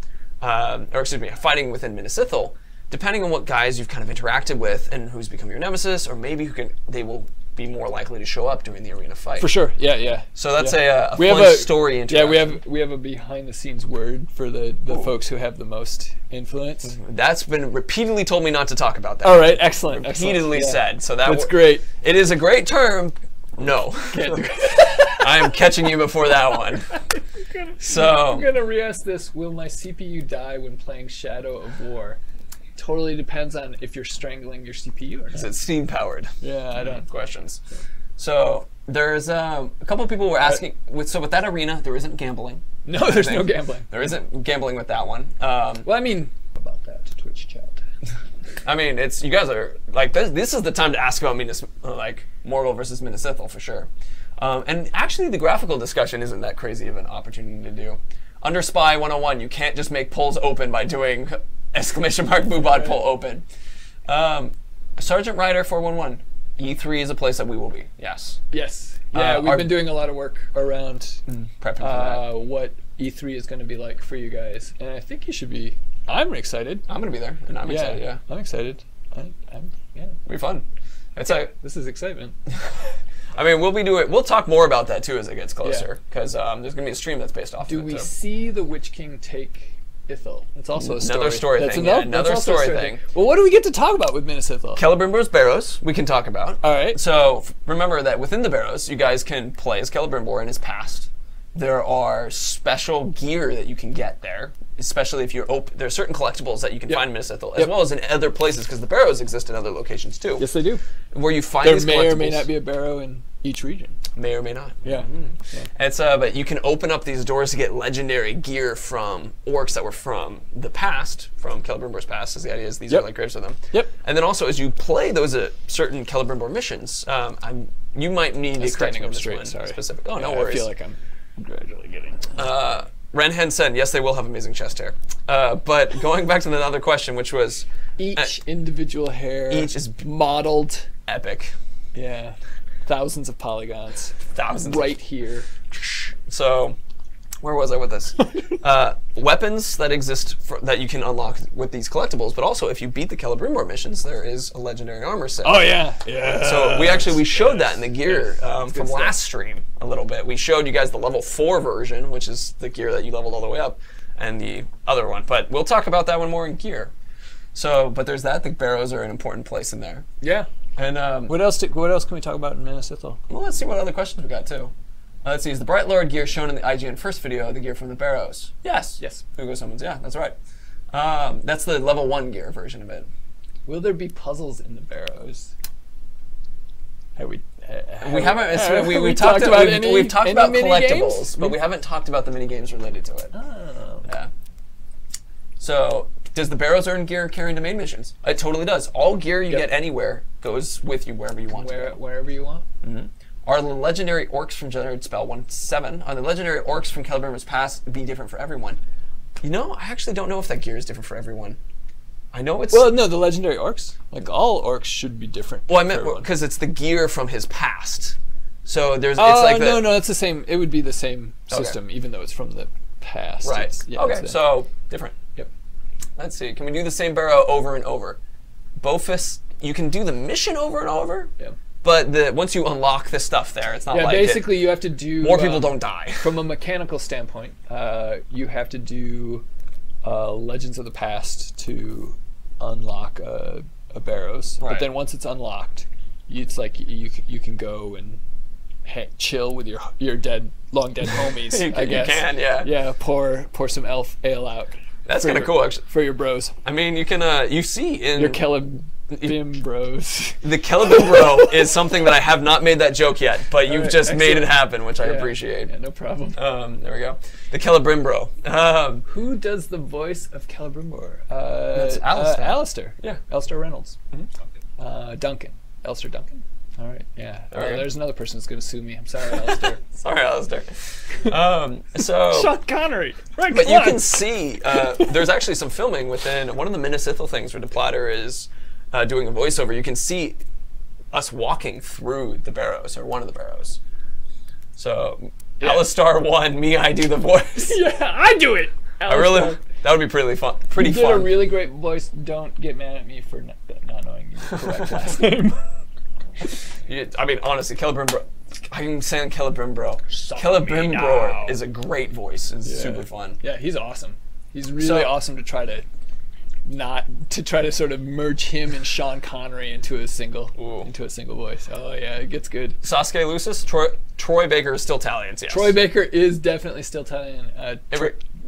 or excuse me, fighting within Minnesota, depending on what guys you've kind of interacted with and who's become your nemesis, or maybe they will be more likely to show up during the arena fight. For sure, yeah. So that's a fun story interaction. Yeah, we have a behind-the-scenes word for the folks who have the most influence. That's been repeatedly told me not to talk about that. All right, excellent. Repeatedly said. So that's great. It is a great term. No. Can't do it. I am catching you before that one. I'm gonna re-ask this. Will my CPU die when playing Shadow of War? Totally depends on if you're strangling your CPU or not. Is it steam powered? Yeah, I don't. Questions. So there's a couple of people were asking. With that arena, there isn't gambling. No, there's no gambling. There isn't gambling with that one. Well, I mean, about that Twitch chat. I mean, you guys are like this is the time to ask about Morgul versus Minnesota for sure. And actually, the graphical discussion isn't that crazy of an opportunity to do. Under Spy 101, you can't just make polls open by doing ! Boobod poll open. Sergeant Ryder 411. E3 is a place that we will be. Yes. Yes. Yeah, we've been doing a lot of work around prepping for that. What E3 is going to be like for you guys, and I think you should be. I'm excited. I'm going to be there, and I'm excited. Yeah. I'm excited. Yeah. It'll be fun. This is excitement. I mean, we'll talk more about that too as it gets closer, because there's going to be a stream that's based off of it. Do we see the Witch King take Ithil? That's also another story thing. Another story thing. Well, what do we get to talk about with Minnesota? Celebrimbor's Barrows, we can talk about. All right. So remember that within the Barrows, you guys can play as Celebrimbor in his past. There are special gear that you can get there, especially if you're open. There are certain collectibles that you can find in Minnesota, as well as in other places, because the Barrows exist in other locations too. Yes, they do. Where you find these collectibles. There may or may not be a Barrow in each region. May or may not. Yeah. It's but you can open up these doors to get legendary gear from orcs that were from the past, from Celebrimbor's past. Is the idea is these are like graves of them. Yep. And then also as you play those certain Celebrimbor missions, you might need to correct me on this one specific. Oh, no worries. I feel like I'm gradually getting. Renhen said, yes, they will have amazing chest hair. But going back to another question, which was each individual hair is modeled epic. Yeah. Thousands of polygons. Thousands. Right here. So, where was I with this? Weapons that exist that you can unlock with these collectibles, but also if you beat the Celebrimbor missions, there is a legendary armor set. Oh yeah, yeah. So we showed that in the gear from last stream a little bit. We showed you guys the level 4 version, which is the gear that you leveled all the way up, and the other one. But we'll talk about that one more in gear. So, but there's that. The Barrows are an important place in there. Yeah. And what else can we talk about in Minnesota? Well, let's see what other questions we got too. Let's see. Is the Bright Lord gear shown in the IGN first video the gear from the Barrows? Yes. Yes. Hugo Summons. Yeah, that's right. That's the level 1 gear version of it. Will there be puzzles in the Barrows? We haven't. We've talked about collectibles, but we haven't talked about the mini games related to it. Oh. Yeah. So Does the Barrows earn gear carrying to main missions? It totally does. All gear you get anywhere goes with you wherever you want to go. Wherever you want. Are the legendary orcs from Jared Spell 1-7? Are the legendary orcs from Celebrim's Past be different for everyone? You know, I actually don't know if that gear is different for everyone. I know it's... Well, no, the legendary orcs. Like, all orcs should be different. Well, I meant because it's the gear from his past. So there's... it's like no, it's the same. It would be the same system, even though it's from the past. Right. Okay, so different. Yep. Let's see. Can we do the same barrow over and over? Bowfist, you can do the mission over and over. Yeah. But once you unlock the stuff there, it's not like basically you have to do... More people don't die. From a mechanical standpoint, you have to do Legends of the Past to unlock a Barrows. Right. But then once it's unlocked, it's like you can go and chill with your long dead homies. I guess. You can, yeah. Yeah, pour some elf ale out. That's kind of cool, actually. For your bros. I mean, you can you see in your Celebrim bros. The Celebrim bro is something that I have not made that joke yet, but you've just made it happen, which I appreciate. Yeah, no problem. There we go. The Celebrim bro. Who does the voice of Celebrim bro? That's Alistair. Alistair. Yeah. Alistair Reynolds. Duncan. Alistair Duncan. All right. Yeah. There's another person who's going to sue me. I'm sorry, Alistair. Sorry, Alistair. So Sean Connery. Right. But you can see there's actually some filming within one of the Minas Ithil things where the Platter is doing a voiceover. You can see us walking through the Barrows, or one of the Barrows. So Alistair 1, me, I do the voice. Yeah, I do it. That would be pretty fun. You did a really great voice. Don't get mad at me for not knowing your correct last name. I mean, honestly, Celebrim bro. I'm saying Celebrim bro. Celebrim bro is a great voice. It's super fun. Yeah, he's awesome. He's really awesome to try to sort of merge him and Sean Connery into a single voice. Oh yeah, it gets good. Sasuke Lucis, Troy Baker is still Talion. Yes. Troy Baker is definitely still Talion.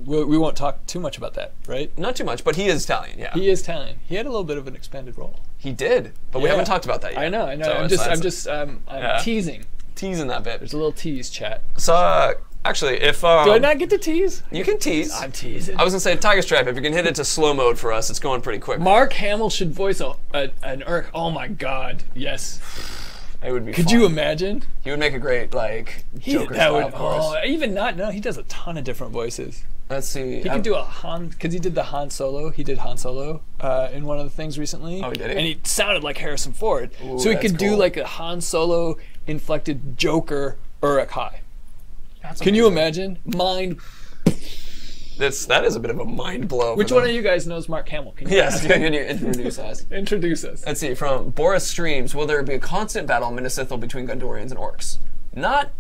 We won't talk too much about that, right? Not too much, but he is Talion. Yeah. He is Talion. He had a little bit of an expanded role. He did, but we haven't talked about that yet. I know. So I'm teasing. Teasing that bit. There's a little tease, chat. So actually, if do I not get to tease? You can tease. I'm teasing. I was gonna say Tiger Stripe. If you can hit it to slow mode for us, it's going pretty quick. Mark Hamill should voice an Urk. Oh my God, yes. It would be. Could you imagine? He would make a great Joker style voice. He does a ton of different voices. Let's see. He could do a Han, because he did the Han Solo. He did Han Solo in one of the things recently. Oh, did he? And he sounded like Harrison Ford. Ooh, so he could do like a Han Solo inflected Joker Uruk Hai. Can you imagine? That is a bit of a mind blow. Which one of you guys knows Mark Hamill? Can you can you introduce us? Introduce us. Let's see. From Boris Streams, will there be a constant battle in Minas Ithil between Gondorians and Orcs? Not.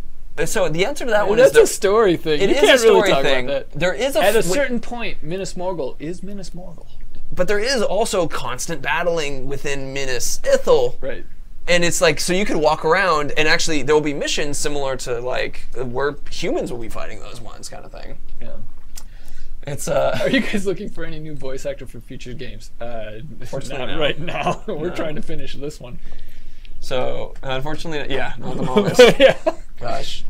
So the answer to that one is that's a story thing. It is a story thing. There is at a certain point, Minas Morgul is Minas Morgul. But there is also constant battling within Minas Ithil. Right. And it's like, so you could walk around, and actually there will be missions similar to like where humans will be fighting those ones, kind of thing. Yeah. It's Are you guys looking for any new voice actor for future games? Not right now. We're trying to finish this one. So unfortunately, not at the moment. Yeah. Gosh.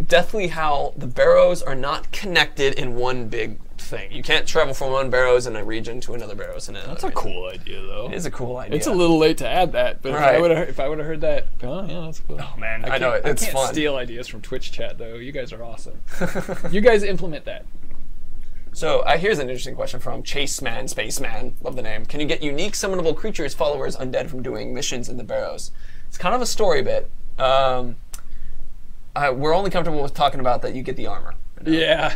Deathly Howl, the Barrows are not connected in one big thing. You can't travel from one Barrows in a region to another Barrows in another. That's a cool idea, though. It is a cool idea. It's a little late to add that, but if I would have heard that, oh yeah, that's cool. Oh man, I know it's fun. I can't steal ideas from Twitch chat though. You guys are awesome. You guys implement that. So here's an interesting question from Chaseman Spaceman. Love the name. Can you get unique summonable creatures, followers, undead from doing missions in the Barrows? It's kind of a story bit. We're only comfortable with talking about that you get the armor. Yeah.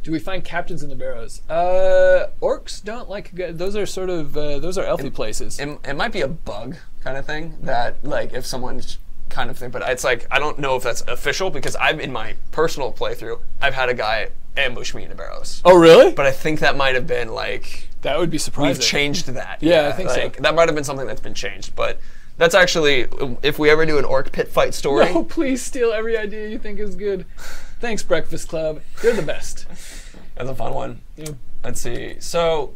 Do we find captains in the Barrows? Orcs don't like. Those are sort of those are elfy places. It might be a bug kind of thing that like if someone's kind of thing, but it's like I don't know if that's official because I've in my personal playthrough I've had a guy ambush me in the Barrows. Oh really? But I think that might have been like that would be surprising. We've changed that. Yeah, I think so. That might have been something that's been changed, but. That's actually, if we ever do an orc pit fight story. No, please steal every idea you think is good. Thanks, Breakfast Club. You're the best. That's a fun one. Yeah. Let's see. So,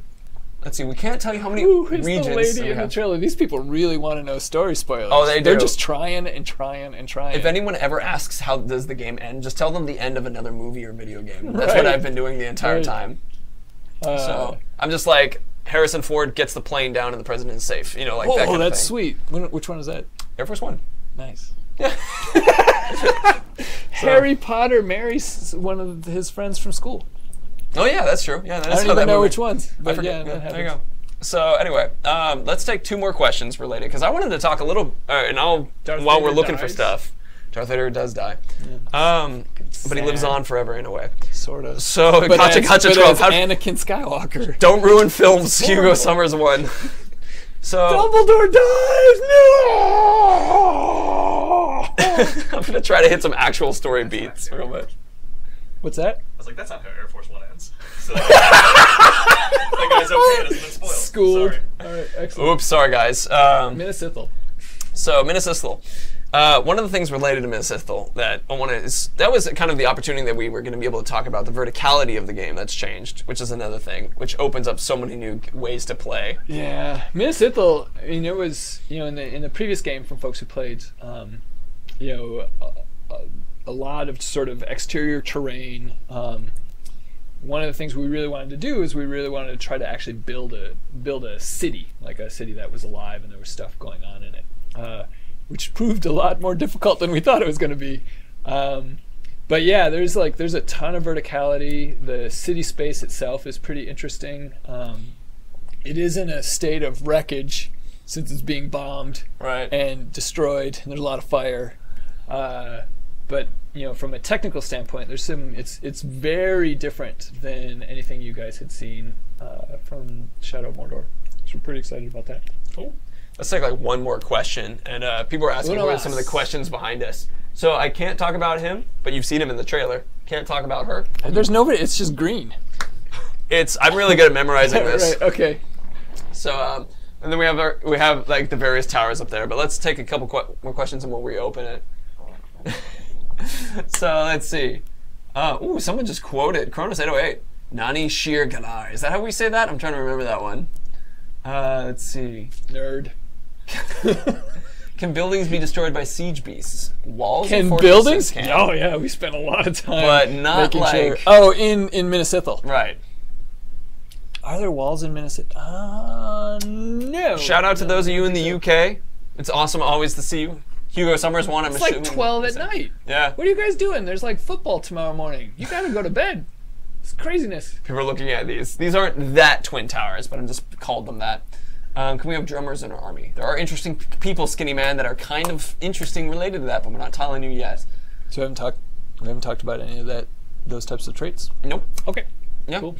we can't tell you how many regions. regions. The lady in the trailer. These people really want to know story spoilers. Oh, they do. They're just trying and trying and trying. If anyone ever asks how does the game end, just tell them the end of another movie or video game. That's what I've been doing the entire time. So I'm just like, Harrison Ford gets the plane down and the president is safe. You know, like that kind of thing. Oh, that's sweet. Which one is that? Air Force One. Nice. Harry Potter marries one of his friends from school. Oh yeah, that's true. Yeah, I don't even know which ones. But I forget. yeah, There you go. So anyway, let's take 2 more questions related, because I wanted to talk a little, while we're looking for stuff. Darth Vader does die. Yeah. But he lives on forever in a way. Sort of. So gotcha 12. Anakin Skywalker. Don't ruin films. Hugo Summers won. So Dumbledore dies. No. I'm gonna try to hit some actual story beats real quick. What's that? I was like, that's not how Air Force One ends. So that guy's okay. It hasn't been spoiled. Schooled. Sorry. All right, excellent. Oops, sorry guys. Minas Ithil. So Minas Ithil. One of the things related to Minas Ithil that I want to that was kind of the opportunity that we were going to be able to talk about, the verticality of the game that's changed, which is another thing, which opens up so many new ways to play. Yeah, Minas Ithil. I mean, it was in the previous game from folks who played, a lot of sort of exterior terrain. One of the things we really wanted to do is we really wanted to try to actually build a city, like a city that was alive and there was stuff going on in it. Which proved a lot more difficult than we thought it was going to be. But yeah, there's a ton of verticality. The city space itself is pretty interesting. It is in a state of wreckage since it's being bombed and destroyed, and there's a lot of fire. But from a technical standpoint, it's very different than anything you guys had seen from Shadow of Mordor. So we're pretty excited about that. Cool. Let's take like one more question, and people are asking what are some of the questions behind us. So I can't talk about him, but you've seen him in the trailer. Can't talk about her. And there's nobody. It's just green. I'm really good at memorizing this. Right. Okay. So and then we have like the various towers up there. But let's take a couple more questions and we'll reopen it. So let's see. Ooh, someone just quoted Kronos 808. Nani Shir Galar. Is that how we say that? I'm trying to remember that one. Let's see. Nerd. Can buildings be destroyed by siege beasts? Walls can and buildings? Can. Oh yeah, we spent a lot of time. But not like. Sure. Oh, in Minas Ithil. Right. Are there walls in Minas Ithil? No. Shout out to those of you in the UK. It's awesome always to see you. Hugo Summers won. I'm assuming. It's like 12 at night. Yeah. What are you guys doing? There's like football tomorrow morning. You gotta go to bed. It's craziness. People are looking at these. These aren't that twin towers, but I'm just called them that. Can we have drummers in our army? There are interesting people, Skinny Man, that are kind of interesting related to that, but we're not telling you yet. So we haven't talked about any of those types of traits? Nope. Okay. Yeah. Cool.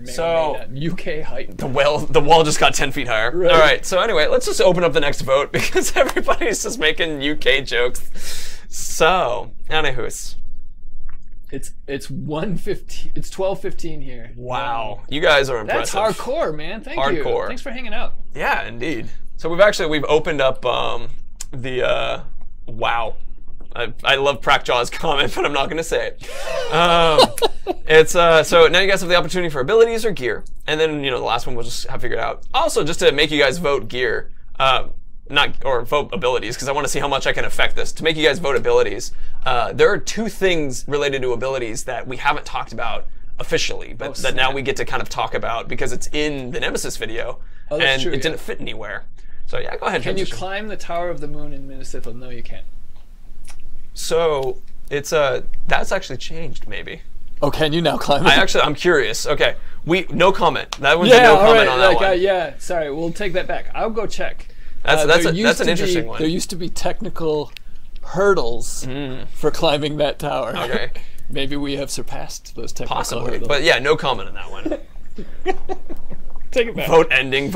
So UK height. The wall just got 10 feet higher. Right. All right. So anyway, let's just open up the next vote because everybody's just making UK jokes. So, anywho's. It's 1:15. It's 12:15 here. Wow. You guys are impressive. That's hardcore, man. Thank you. Hardcore. Thanks for hanging out. Yeah, indeed. So we've opened up the wow. I love Prackjaw's comment, but I'm not going to say it. It's so now you guys have the opportunity for abilities or gear, and then the last one we'll just have figured out. Also, just to make you guys vote gear, vote abilities, because I want to see how much I can affect this. To make you guys vote abilities, there are 2 things related to abilities that we haven't talked about officially, but that now we get to kind of talk about because it's in the Nemesis video, and it didn't fit anywhere. So yeah, go ahead. Can you climb the Tower of the Moon in Minas Ithil? No, you can't. So it's that's actually changed maybe. Oh, can you now climb it? I'm curious. Okay, no comment. That was no comment on that one. Yeah, sorry, we'll take that back. I'll go check. That's an interesting one. There used to be technical hurdles for climbing that tower. Okay. Maybe we have surpassed those technical hurdles. But yeah, no comment on that one. Take it back. Vote ending.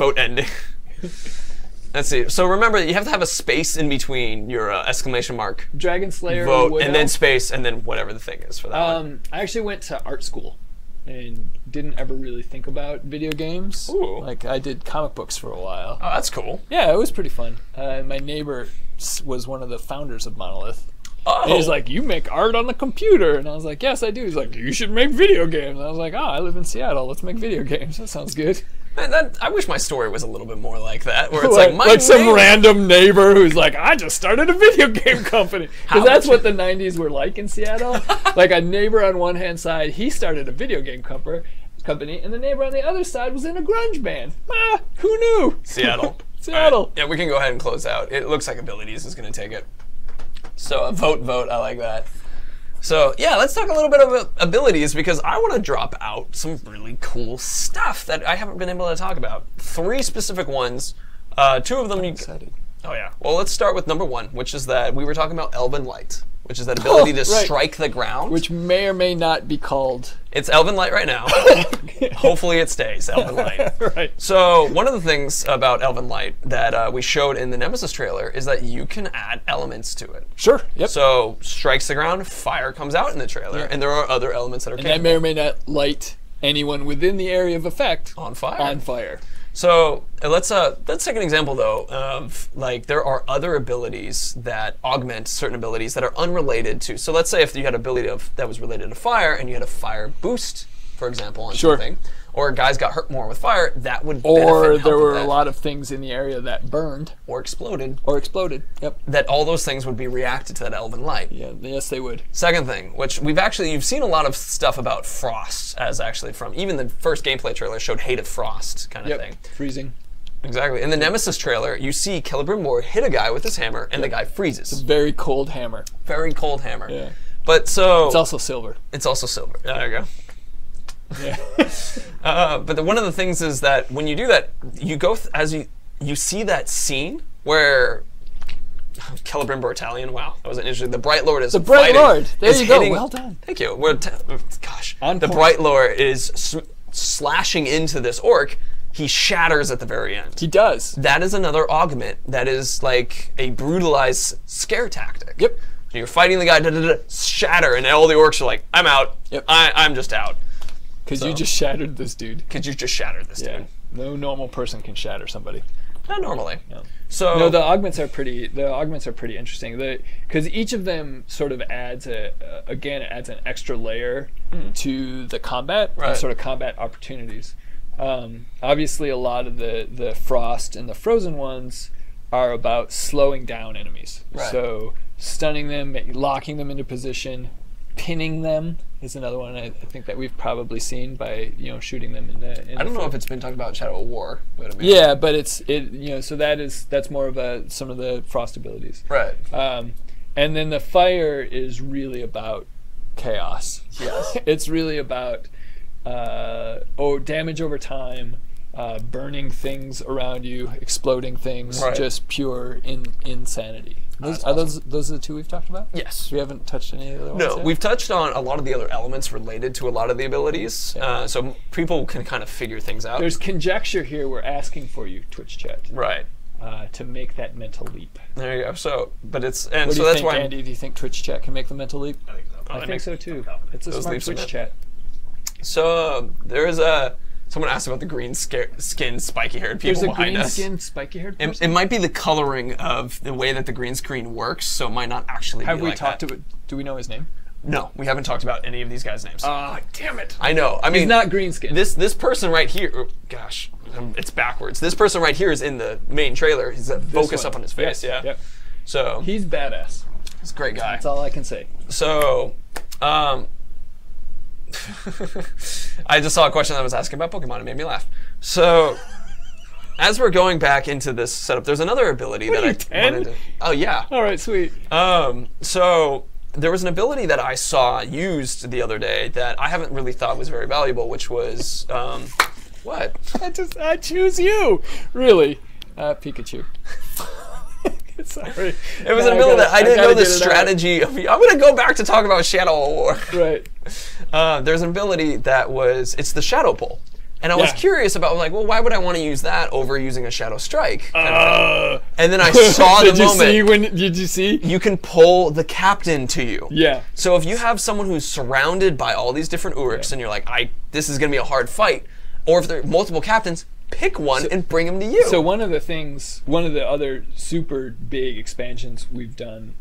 Let's see. So remember, you have to have a space in between your exclamation mark, Dragon Slayer, vote, and then space, and then whatever the thing is for that one. I actually went to art school and didn't ever really think about video games. Ooh. Like I did comic books for a while. Oh, that's cool. Yeah, it was pretty fun. My neighbor was one of the founders of Monolith. Oh. And he's like, you make art on the computer. And I was like, yes, I do. He's like, you should make video games. And I was like, I live in Seattle. Let's make video games. That sounds good. Man, I wish my story was a little bit more like that, where it's like some random neighbor who's like, I just started a video game company. Because that's what the 90s were like in Seattle. Like a neighbor on one hand side, he started a video game company, company, and the neighbor on the other side was in a grunge band. Ah, who knew? Seattle. Seattle. All right. Yeah, we can go ahead and close out. It looks like abilities is going to take it. So vote. I like that. So yeah, let's talk a little bit about abilities because I want to drop out some really cool stuff that I haven't been able to talk about. 3 specific ones. 2 of them. Excited. Oh yeah. Well, let's start with number 1, which is that we were talking about Elven Light, which is that ability to right. strike the ground. Which may or may not be called. It's Elven Light right now. Hopefully it stays Elven Light. Right. So one of the things about Elven Light that we showed in the Nemesis trailer is that you can add elements to it. Sure. Yep. So strikes the ground, fire comes out in the trailer, and there are other elements that are And capable. that may or may not light anyone within the area of effect On fire. On fire. So let's take an example though of like there are other abilities that augment certain abilities that are unrelated to. So let's say if you had an ability that was related to fire and you had a fire boost, for example, on Sure. something, or guys got hurt more with fire, that would benefit Or and help there with were a that. lot of things in the area that burned Or exploded. or exploded. Yep. That all those things would be reacted to that Elven Light. Yeah. Yes, they would. Second thing, which you've seen a lot of stuff about frost as actually from even the first gameplay trailer showed hate of frost kind of thing. Freezing. Exactly. In the Nemesis trailer, you see Celebrimbor hit a guy with his hammer, and the guy freezes. Very cold hammer. Very cold hammer. Yeah. But so It's also silver. it's also silver. There you go. Yeah. But one of the things is that when you do that, you go as you see that scene where Celebrimbor Italian. Wow, that was interesting. The Bright Lord is The Bright fighting, Lord. There is you go. hitting- Well done. Thank you. Gosh, On the point. Bright Lord is slashing into this orc. He shatters at the very end. He does. That is another augment that is like a brutalized scare tactic. Yep. You're fighting the guy, shatter, and all the orcs are like, I'm out. Yep. I'm just out. Because So- you just shattered this dude. Because you just shattered this Yeah. dude. No normal person can shatter somebody. Not normally. No. So No, the augments are pretty. The augments are pretty interesting. Because each of them sort of adds it adds an extra layer to the combat Right. and sort of combat opportunities. Obviously, a lot of the frost and the frozen ones are about slowing down enemies. Right. So stunning them, locking them into position, pinning them is another one I think that we've probably seen by shooting them in the. I don't know if it's been talked about in Shadow of War, but I mean, Yeah, but so that's more of some of the frost abilities. right. And then the fire is really about chaos. Yes. It's really about damage over time, burning things around you, exploding things, Right. just pure insanity. That's Those are the 2 we've talked about? Yes. We haven't touched any of the other ones No, yet? we've touched on a lot of the other elements related to a lot of the abilities, so people can kind of figure things out. There's conjecture here we're asking for you, Twitch chat, right. to make that mental leap. There you go. So, but it's What do you that's think, why Andy? Do you think Twitch chat can make the mental leap? I think so. I think so too. confident. It's a Those smart leaps are Twitch meant. chat. So there is someone asked about the green skin spiky haired people There's a behind green us. skin, spiky haired person. It might be the coloring of the way that the green screen works, so it might not actually Have be we like talked that. to it? Do we know his name? No, we haven't talked about any of these guys' names. Ah, damn it. I know. I mean, He's not green skin. This person right here. Oh, gosh, it's backwards. This person right here is in the main trailer. He's a focus one. up on his face. Yes, Yeah. yep. So He's badass. he's a great guy. That's all I can say. So, I just saw a question that was asking about Pokemon. It made me laugh. So, as we're going back into this setup, there's another ability that are I you, 10? wanted to. Oh yeah. All right, sweet. So there was an ability that I saw used the other day that I haven't really thought was very valuable, which was what? I choose you. Really, Pikachu. Sorry. It was an ability that I didn't know the strategy of. I'm gonna go back to talk about Shadow of War. Right. There's an ability that it's the Shadow Pull. And I was Yeah. curious about, like, well, why would I want to use that over using a Shadow Strike? Kind of thing. And then I saw the moment. Did you see? You can pull the captain to you. Yeah. So if you have someone who's surrounded by all these different Uruks and you're like, this is going to be a hard fight, or if there are multiple captains, pick one and bring them to you. So one of the other super big expansions we've done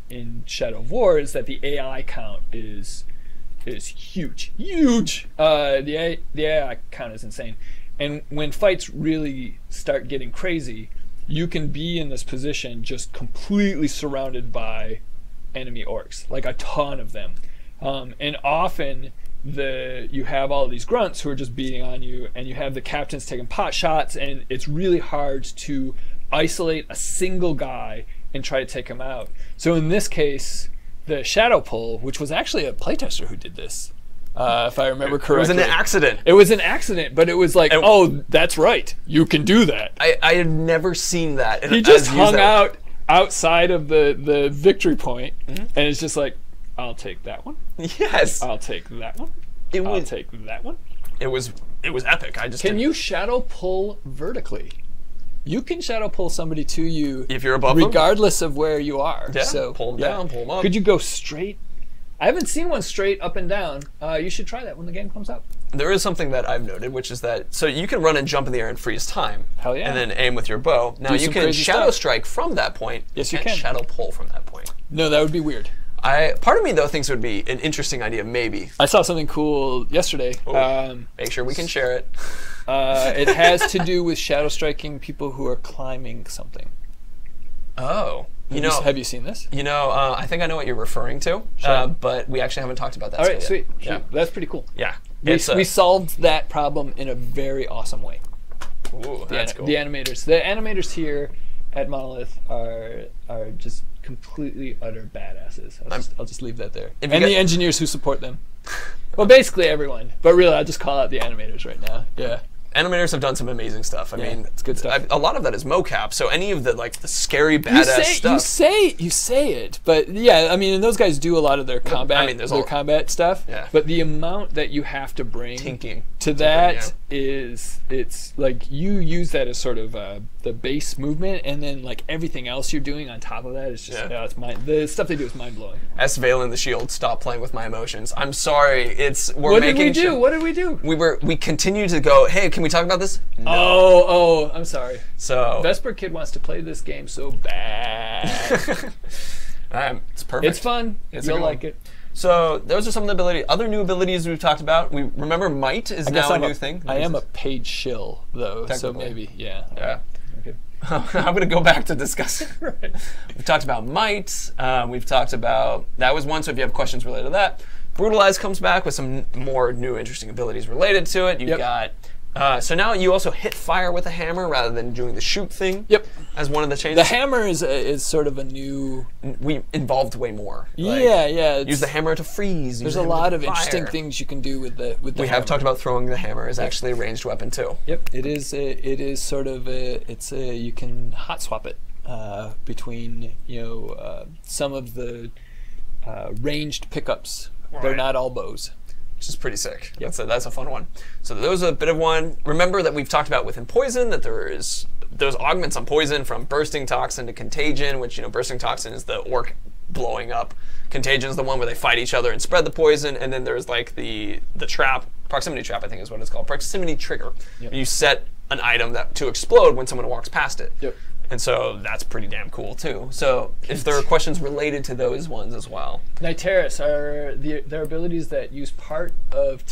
in Shadow of War is that the AI count is huge. The AI count is insane. And when fights really start getting crazy, you can be in this position just completely surrounded by enemy orcs, like a ton of them. And often you have all these grunts who are just beating on you, and you have the captains taking pot shots, and it's really hard to isolate a single guy and try to take him out. So in this case, the shadow pull, which was actually a playtester who did this, if I remember correctly. It was an accident. It was an accident, but it was like, oh, that's right, you can do that. I had never seen that. He just hung out outside of the victory point, and it's just like, I'll take that one. Yes. I'll take that one. I'll take that one. It was epic. Can you shadow pull vertically? You can shadow pull somebody to you if you're above regardless of where you are. Yeah. So pull them down, pull them up. Could you go straight? I haven't seen one straight up and down. You should try that when the game comes out. There is something that I've noted, which is that so you can run and jump in the air and freeze time. Hell yeah. And then aim with your bow. Now you can shadow strike from that point. Yes, you can. can. Shadow pull from that point. No, that would be weird. Part of me though thinks it would be an interesting idea, maybe. I saw something cool yesterday. Make sure we can share it. It has to do with shadow striking people who are climbing something. Oh. Have you seen this? I think I know what you're referring to, but we actually haven't talked about that. All right, sweet. Yeah. That's pretty cool. Yeah. We solved that problem in a very awesome way. Ooh, that's cool. The animators here at Monolith are just completely utter badasses. I'll just leave that there. And the engineers who support them. Well, basically everyone, but really I'll just call out the animators right now. Yeah. Animators have done some amazing stuff. I mean, it's good stuff. A lot of that is mocap. So any of the scary badass stuff. You say it, but yeah, I mean, and those guys do a lot of their combat, combat stuff. Yeah. But the amount that you have to bring to that is, it's like you use that as sort of the base movement, and then like everything else you're doing on top of that is just it's the stuff they do is mind blowing. S. Vale in the Shield, stop playing with my emotions. I'm sorry. What did we do? What did we do? We continue to go. Hey, can we talk about this? No. Oh, I'm sorry. So Vesper Kid wants to play this game so bad. It's perfect. It's fun. You'll like it. So those are some of the other new abilities we've talked about. We remember Might is now a new thing. I am a paid shill though, so maybe Yeah. Okay. I'm going to go back to discussing. Right. We've talked about Might. We've talked about that was one. So if you have questions related to that, Brutalize comes back with some more new interesting abilities related to it. You've got. So now you also hit fire with a hammer rather than doing the shoot thing. Yep. As one of the changes. The hammer is sort of a new. We involved way more. Yeah. Use the hammer to freeze. There's a lot of interesting things you can do with the hammer. We have talked about throwing the hammer as actually a ranged weapon too. Yep. It is sort of you can hot swap it between some of the ranged pickups. Right. They're not all bows. Which is pretty sick. Yep. That's a fun one. So those are a bit of one. Remember that we've talked about within Poison that there is those augments on Poison from Bursting Toxin to Contagion, which, Bursting Toxin is the orc blowing up. Contagion is the one where they fight each other and spread the poison. And then there's like the trap, Proximity Trap I think is what it's called, Proximity Trigger. Yep. You set an item to explode when someone walks past it. Yep. And so that's pretty damn cool too. So if there are questions related to those ones as well. Niteris are their abilities that use part of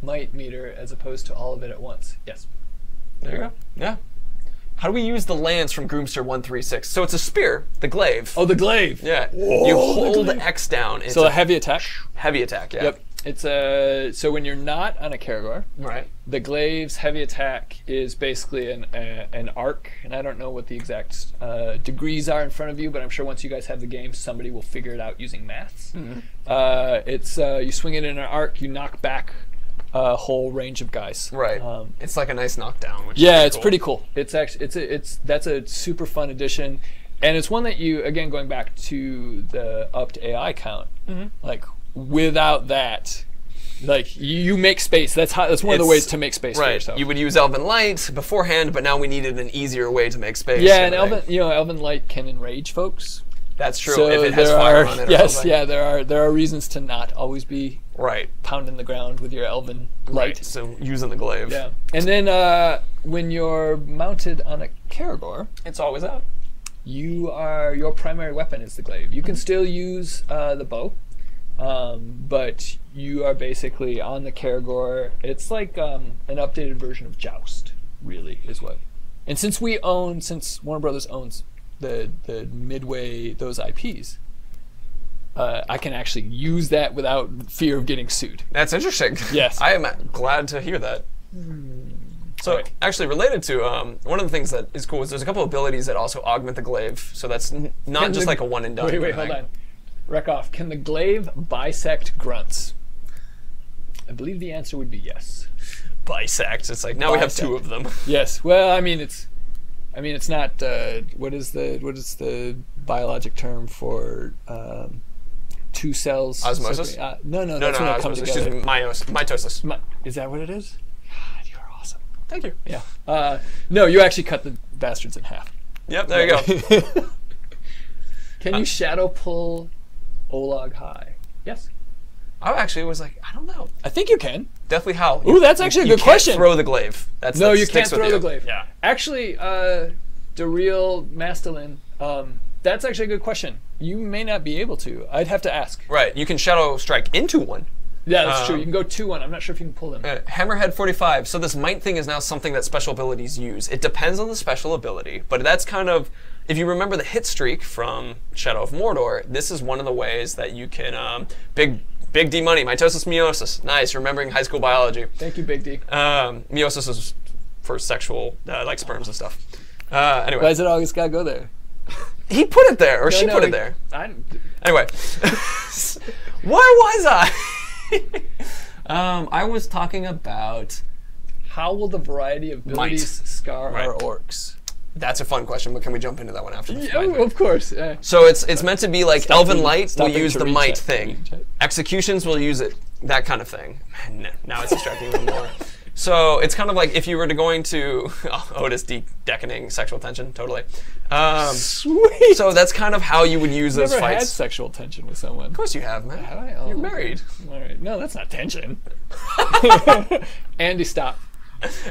might meter as opposed to all of it at once. Yes. There you go. Yeah. How do we use the lance from Groomster 136? So it's a spear, the glaive. Oh, the glaive. Yeah. Whoa, you hold X down. It's a heavy attack. Heavy attack, yeah. Yep. It's so when you're not on a Karagor, right? The glaive's heavy attack is basically an arc, and I don't know what the exact degrees are in front of you, but I'm sure once you guys have the game, somebody will figure it out using maths. Mm-hmm. You swing it in an arc, you knock back a whole range of guys. Right. It's like a nice knockdown. Which is pretty cool. It's actually that's a super fun addition, and it's one that you again going back to the upped AI count, like. Without that, like you make space. That's one of the ways to make space for yourself. You would use Elven Light beforehand, but now we needed an easier way to make space. Yeah, and Elven Light can enrage folks. That's true. So if it has fire on it. Yes, yeah, there are reasons to not always be right pounding the ground with your Elven Light. Right. So using the glaive. Yeah, and then when you're mounted on a Karagor, it's always out. Your primary weapon is the glaive. You can still use the bow. But you are basically on the Karagor. It's like an updated version of Joust, really, is what. And since Warner Brothers owns the Midway, those IPs, I can actually use that without fear of getting sued. That's interesting. Yes. I am glad to hear that. So Right. actually related to one of the things that is cool is there's a couple abilities that also augment the glaive. So that's not just like a one and done. Wait, hold on. Wreck off. Can the glaive bisect grunts? I believe the answer would be yes. Bisect. It's like now we have Bisect. 2 of them. Yes. Well, I mean it's not. What is the biologic term for 2 cells? Osmosis? No, No, that's when it comes osmosis. together. Mitosis. Is that what it is? God, you're awesome. Thank you. Yeah. No, you actually cut the bastards in half. Yep, there you go. Can you shadow pull Olag high? Yes. I actually was like, I don't know. I think you can. Definitely how. Ooh, that's actually a you good can't question. Throw the glaive. That's No, that you sticks can't with throw you. the glaive. Yeah. Actually, the real Mastelin, that's actually a good question. You may not be able to. I'd have to ask. Right. You can shadow strike into one. Yeah, that's true. You can go 2-1. I'm not sure if you can pull them. Hammerhead 45. So this might thing is now something that special abilities use. It depends on the special ability, but that's kind of, if you remember the hit streak from Shadow of Mordor, this is one of the ways that you can, big D money, mitosis, meiosis. Nice, remembering high school biology. Thank you, Big D. Meiosis is for sexual, like sperms and stuff. Anyway. Why does it always gotta go there? He put it there, or she put it there. Anyway. Where was I? I was talking about how will the variety of abilities scar our orcs? That's a fun question, but can we jump into that one after? Yeah, of course. So it's meant to be like Elven Light will use the might recheck. thing. Executions will use it, that kind of thing. Now it's distracting me more. So it's kind of like if you were to going to Otis deckening sexual tension, totally. Sweet. So that's kind of how you would use those Never fights. had sexual tension with someone. Of course you have, man. Have I? Oh, You're married. All right. No, that's not tension. Andy, stop.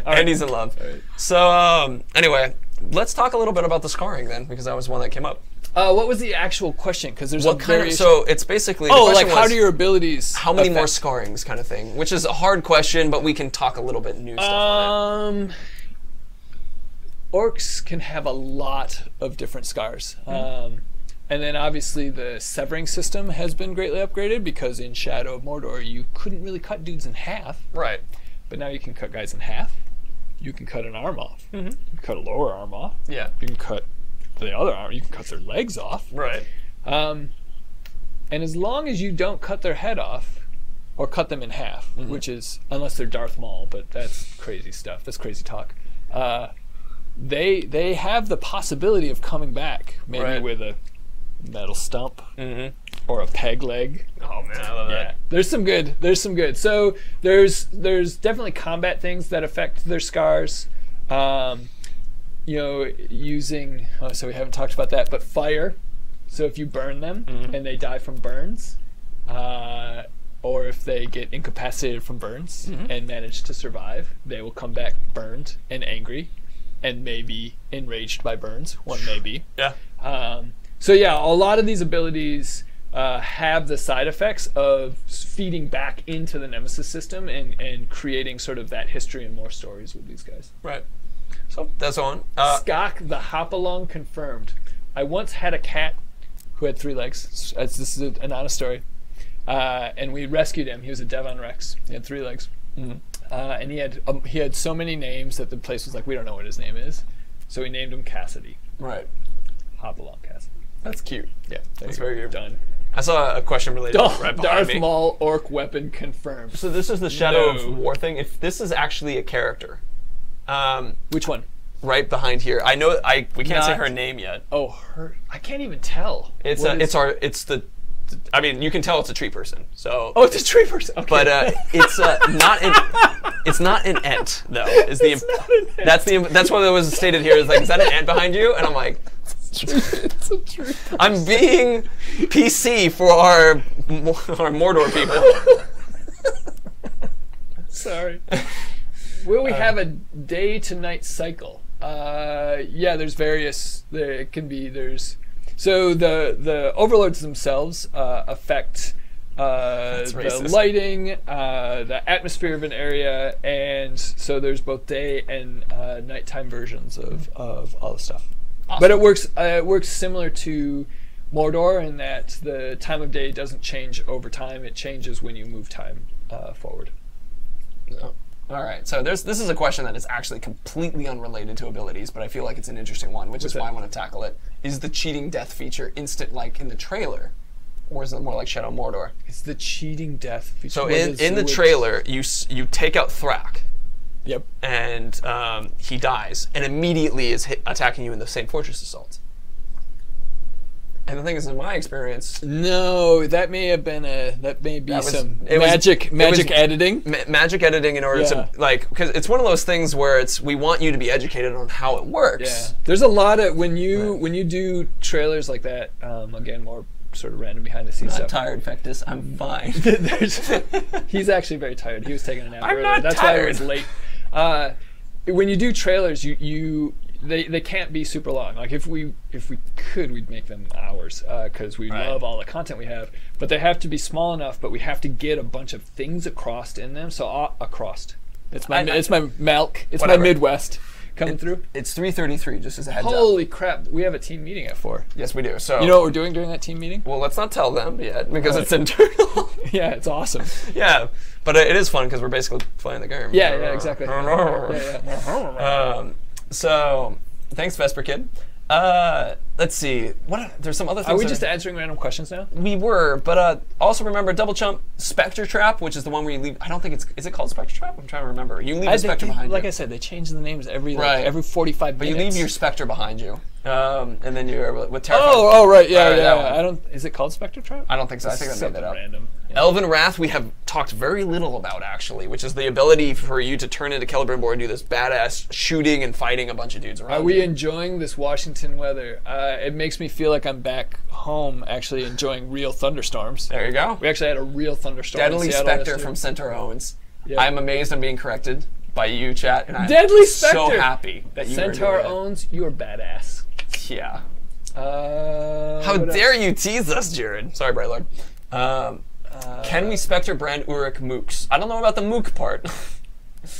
Andy's in love. All right. So anyway, let's talk a little bit about the scarring then, because that was one that came up. What was the actual question? Because there's What a kind of, variation. so it's basically the Oh, question like how was, do your abilities? how many more affect- scarrings kind of thing, which is a hard question, but we can talk a little bit new stuff on it. Orcs can have a lot of different scars. And then obviously the severing system has been greatly upgraded because in Shadow of Mordor you couldn't really cut dudes in half, Right. but now you can cut guys in half. You can cut an arm off. You can cut a lower arm off. Yeah. You can cut the other arm. You can cut their legs off. Right. And as long as you don't cut their head off or cut them in half, which is, unless they're Darth Maul, but that's crazy stuff. That's crazy talk. They have the possibility of coming back, maybe Right. with a metal stump or a peg leg. Oh man, I love Yeah, that. there's some good. So there's definitely combat things that affect their scars. Using so we haven't talked about that, but fire. So if you burn them and they die from burns, or if they get incapacitated from burns and manage to survive, they will come back burned and angry, and maybe enraged by burns. One may be. Yeah. So yeah, a lot of these abilities have the side effects of feeding back into the Nemesis system and creating sort of that history and more stories with these guys. Right. So that's on. Skok the Hopalong confirmed. I once had a cat who had 3 legs. This is an honest story. And we rescued him. He was a Devon Rex. He had 3 legs. And he had so many names that the place was like, we don't know what his name is. So we named him Cassidy. Right. Hopalong Cassidy. That's cute. Yeah, That's very cute. done. I saw a question related to it right behind Darth me. Maul orc weapon confirmed. So this is the Shadow No. of War thing. If this is actually a character, Which one? right behind here. I know we can't say Not- her name yet. Oh, her. I can't even tell. It's What is- I mean, you can tell it's a tree person. So. Oh, it's a tree person. Okay. But it's not an. It's not an ant though. Is the It's not an ant. that's what it was stated here. Is like, is that an ant behind you? And I'm like, It's a tree person. I'm being PC for our Mordor people. Sorry. Will we have a day to night cycle? Yeah, there's various. There can be. So the overlords themselves affect the racist. lighting, the atmosphere of an area, and so there's both day and nighttime versions of all the stuff. Awesome. But it works similar to Mordor, in that the time of day doesn't change over time; it changes when you move time forward. No. All right, so this is a question that is actually completely unrelated to abilities, but I feel like it's an interesting one, which is why I want to tackle it. Is the cheating death feature instant like in the trailer, or is it more like Shadow Mordor? It's the cheating death feature. So in the trailer, you take out Thrak. Yep. And he dies, and immediately is attacking you in the same fortress assault. And the thing is, in my experience, no, that may have been some magic editing. Magic editing in order to because it's one of those things where we want you to be educated on how it works. Yeah. There's a lot of when you do trailers like that. Again, more sort of random behind the scenes stuff. I'm tired, Fectus. I'm fine. He's actually very tired. He was taking a nap I'm earlier. not That's tired. why he was late. When you do trailers, they can't be super long. Like if we could, we'd make them hours because we love all the content we have. But they have to be small enough. But we have to get a bunch of things across in them. So across. It's my Malk. It's Whatever. my Midwest coming through. It's 3:33. Just as a heads up. Holy crap! We have a team meeting at 4. Yes, we do. So you know what we're doing during that team meeting? Well, let's not tell them yet because it's internal. Yeah, it's awesome. Yeah, but it is fun because we're basically playing the game. Yeah, exactly. Yeah. So, thanks, Vesper Kid. Let's see. There's some other things. Are we just answering random questions now? We were, but also remember double jump Spectre Trap, which is the one where you leave. I don't think is it called Spectre Trap? I'm trying to remember. You leave a Spectre behind you. Like I said, they change the names every 45 minutes. But you leave your Spectre behind you, and then you're with Terrifying. Oh, right, yeah. Is it called Spectre Trap? I don't think so. I think I made that up. Random. Yeah. Elven Wrath we have talked very little about, actually, which is the ability for you to turn into Celebrimbor and do this badass shooting and fighting a bunch of dudes around. Are we enjoying this Washington weather? It makes me feel like I'm back home, actually enjoying real thunderstorms. There you go. We actually had a real thunderstorm. Deadly in Seattle Spectre yesterday. from Centaur Owens. Yep. I'm amazed I'm being corrected by you, chat, and I'm Deadly Spectre. so happy that you Centaur are doing Owens, you are badass. it. Yeah. How How dare you tease us, Jared? Sorry, Bright Lord. Can we Spectre brand Uruk mooks? I don't know about the mook part.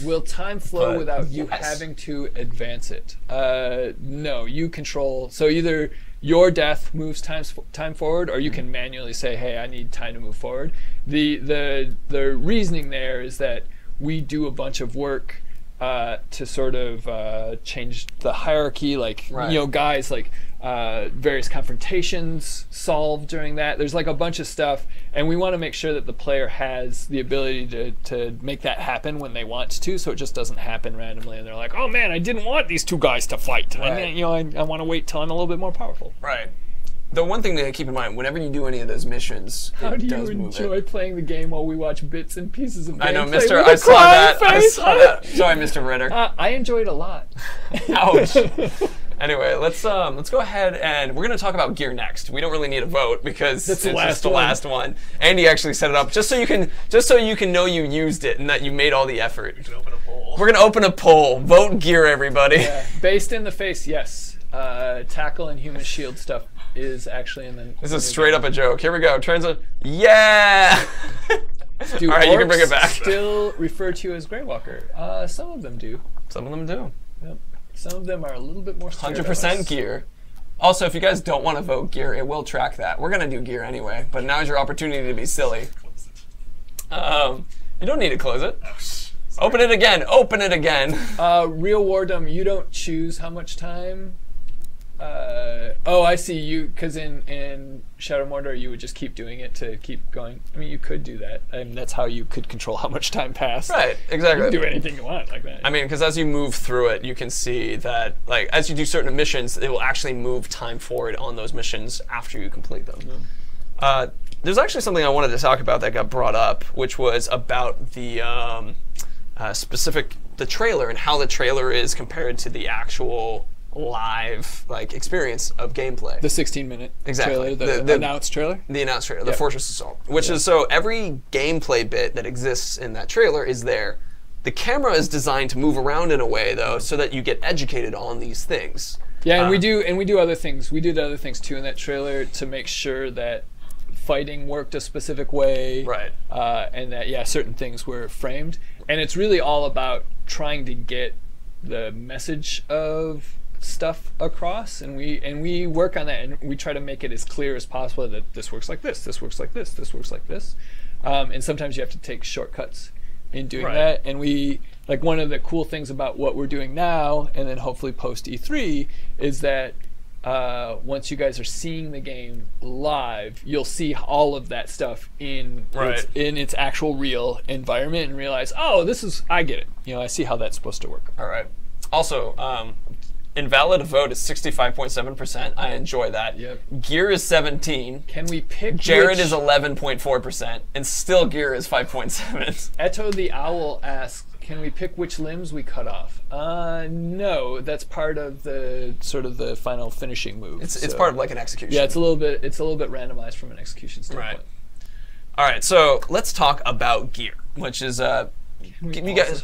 Will time flow But without you yes. having to advance it? No, you control. So either your death moves time forward, or you can manually say, "Hey, I need time to move forward." The reasoning there is that we do a bunch of work to sort of change the hierarchy, like guys like various confrontations solved during that. There's like a bunch of stuff, and we want to make sure that the player has the ability to make that happen when they want to, so it just doesn't happen randomly and they're like, oh man, I didn't want these two guys to fight. Right. I want to wait till I'm a little bit more powerful. Right. The one thing to keep in mind, whenever you do any of those missions, How it do you does move enjoy playing the game while we watch bits and pieces of gameplay? I know, with Mr. a I saw crying that. I face? saw that. Sorry, Mr. Ritter. I enjoy it a lot. Ouch. Anyway, let's go ahead and we're gonna talk about gear next. We don't really need a vote because That's the it's last just the one. last one. Andy actually set it up just so you can know you used it and that you made all the effort. You can open a poll. We're gonna open a poll. Vote gear, everybody. Yeah. Based in the face, yes. Tackle and human shield stuff is actually in the. This is straight up a joke. Here we go. Yeah. Do all right, you can orcs bring it back. still refer to you as Grey Walker? Some of them do. Some of them do. Yep. Some of them are a little bit more. 100% gear. Also, if you guys don't want to vote gear, it will track that. We're gonna do gear anyway, but now is your opportunity to be silly. You don't need to close it. Open it again. Open it again. Real Wardom, you don't choose how much time. I see you. Because in Shadow Mordor, you would just keep doing it to keep going. I mean, you could do that, and that's how you could control how much time passed. Right. Exactly. You can do anything you want like that. I mean, because as you move through it, you can see that, like, as you do certain missions, it will actually move time forward on those missions after you complete them. There's actually something I wanted to talk about that got brought up, which was about the the trailer and how the trailer is compared to the actual live experience of gameplay. The 16-minute Exactly. trailer, the announced trailer. The announced trailer, the Fortress Assault, which is so every gameplay bit that exists in that trailer is there. The camera is designed to move around in a way, though, so that you get educated on these things. Yeah, and we do other things. We did other things too in that trailer to make sure that fighting worked a specific way, Right. And that certain things were framed. And it's really all about trying to get the message of stuff across, and we work on that, and we try to make it as clear as possible that this works like this works like this works like this, and sometimes you have to take shortcuts in doing that. And we, like, one of the cool things about what we're doing now, and then hopefully post E3, is that once you guys are seeing the game live, you'll see all of that stuff in its actual real environment and realize, oh, I get it. You know, I see how that's supposed to work. All right. Also, invalid vote is 65.7%. I enjoy that. Yep. Gear is 17. Can we pick Jared is 11.4%, and still Gear is 5.7. Eto the Owl asks, can we pick which limbs we cut off? No, that's part of the sort of the final finishing move. It's part of like an execution. Yeah, it's a little bit randomized from an execution standpoint. Right. All right, so let's talk about Gear, which is you guys.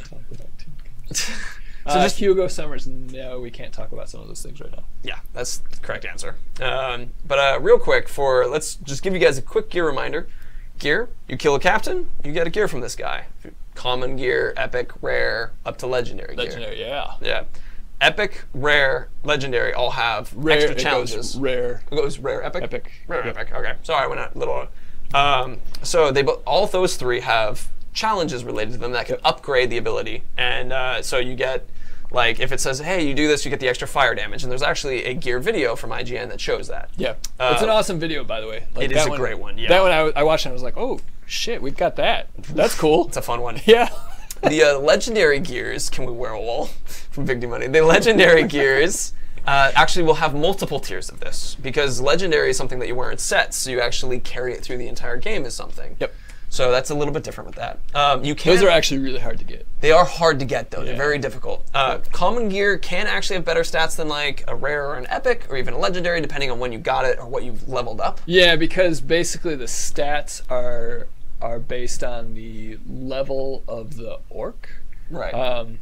So just Hugo Summers, no, we can't talk about some of those things right now. Yeah, that's the correct answer. But real quick, let's just give you guys a quick Gear reminder. Gear, you kill a captain, you get a gear from this guy. Common gear, epic, rare, up to legendary gear. Legendary, yeah. Yeah. Epic, rare, legendary all have extra challenges. Rare. It goes rare, epic? Epic. Rare, Yep. epic. Okay. Sorry, I went a little. So all of those three have challenges related to them that can upgrade the ability. And so you get, like, if it says, hey, you do this, you get the extra fire damage. And there's actually a Gear video from IGN that shows that. Yeah. It's an awesome video, by the way. Like, it is a great one, yeah. That one I watched and I was like, oh, shit, we've got that. That's cool. It's a fun one. Yeah. The legendary gears, can we wear a wall from Big D Money? The legendary gears actually will have multiple tiers of this, because legendary is something that you wear in sets, so you actually carry it through the entire game as something. Yep. So that's a little bit different with that. Those are actually really hard to get. They are hard to get, though. Yeah. They're very difficult. Common gear can actually have better stats than like a rare or an epic, or even a legendary, depending on when you got it or what you've leveled up. Yeah, because basically the stats are based on the level of the orc. Right.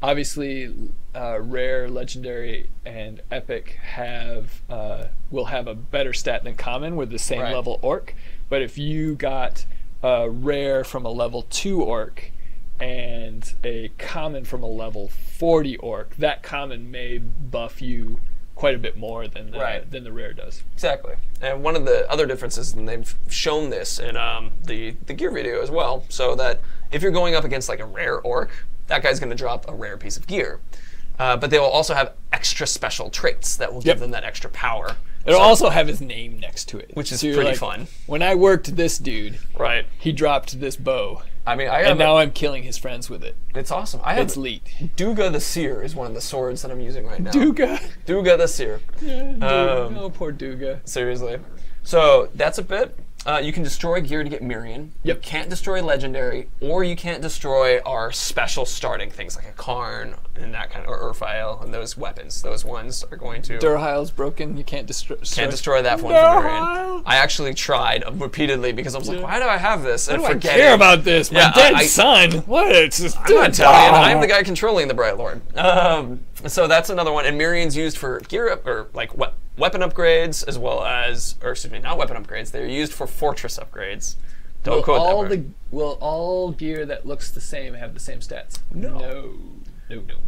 Obviously, rare, legendary, and epic will have a better stat than common with the same level orc. But if you got rare from a level 2 orc and a common from a level 40 orc, that common may buff you quite a bit more than the rare does. Exactly. And one of the other differences, and they've shown this in the gear video as well, so that if you're going up against like a rare orc, that guy's going to drop a rare piece of gear. But they will also have extra special traits that will give them that extra power. It'll also have his name next to it, which is pretty fun. When I worked this dude, he dropped this bow. I mean, now I'm killing his friends with it. It's awesome. It's elite. Duga the Seer is one of the swords that I'm using right now. Duga the Seer. Yeah, oh, poor Duga. Seriously. So that's a bit. You can destroy gear to get Mirian. Yep. You can't destroy legendary, or you can't destroy our special starting things like a Karn and that kind of, or Urfael and those weapons. Those ones are going to. Durhile's broken. You can't destroy. Can't destroy that one for Mirian. I actually tried repeatedly because I was like, why do I have this? And I care about this. My dead son. What? It's just I'm not telling you. I'm the guy controlling the Bright Lord. So that's another one. And Mirian's used for gear up, or like weapon upgrades, as well as, or excuse me, not weapon upgrades. They're used for fortress upgrades. Don't quote that. Will all gear that looks the same have the same stats? No.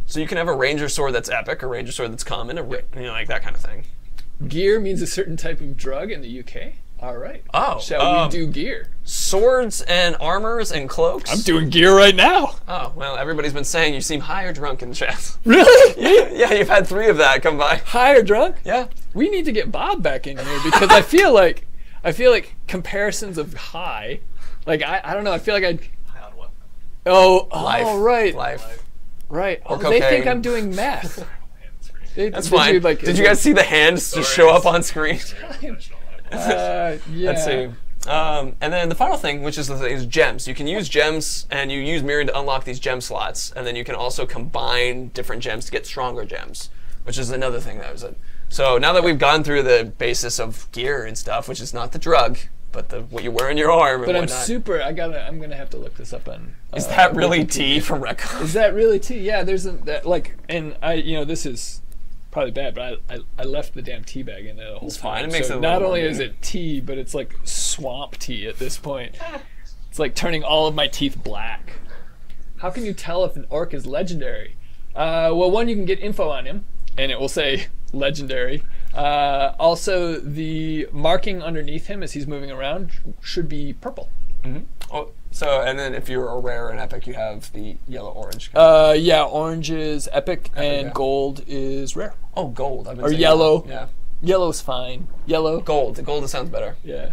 So you can have a ranger sword that's epic, a ranger sword that's common, like that kind of thing. Gear means a certain type of drug in the UK. All right. Oh. Shall we do gear? Swords and armors and cloaks. I'm doing gear right now. Oh, well, everybody's been saying you seem high or drunk in the chat. Really? Yeah, you've had 3 of that come by. High or drunk? Yeah. We need to get Bob back in here because I feel like comparisons of high, like I don't know, I feel like I'd. High on what? Right. Life. Right. Or they think cocaine. I'm doing meth. That's fine. Did you guys see the hands just show up on screen? Yeah. Let's see. And then the final thing, which is gems. You can use gems, and you use Mirian to unlock these gem slots, and then you can also combine different gems to get stronger gems, which is another thing that was it. So now that we've gone through the basis of gear and stuff, which is not the drug, but what you wear on your arm and whatnot. I'm gonna have to look this up on. Is that really T from Recon? Is that really T? Yeah, there's this is probably bad, but I left the damn tea bag in there the whole time. Fine. It makes it not only is it tea, but it's like swamp tea at this point. It's like turning all of my teeth black. How can you tell if an orc is legendary? Well, one, you can get info on him. and it will say legendary. Also, the marking underneath him as he's moving around should be purple. Oh, so and then if you're a rare and epic, you have the yellow-orange. Yeah, orange is epic, and yeah. gold is rare. Oh, gold. I've been Or saying yellow. that. Yeah. Yellow's fine. Yellow. Gold. Gold sounds better. Yeah.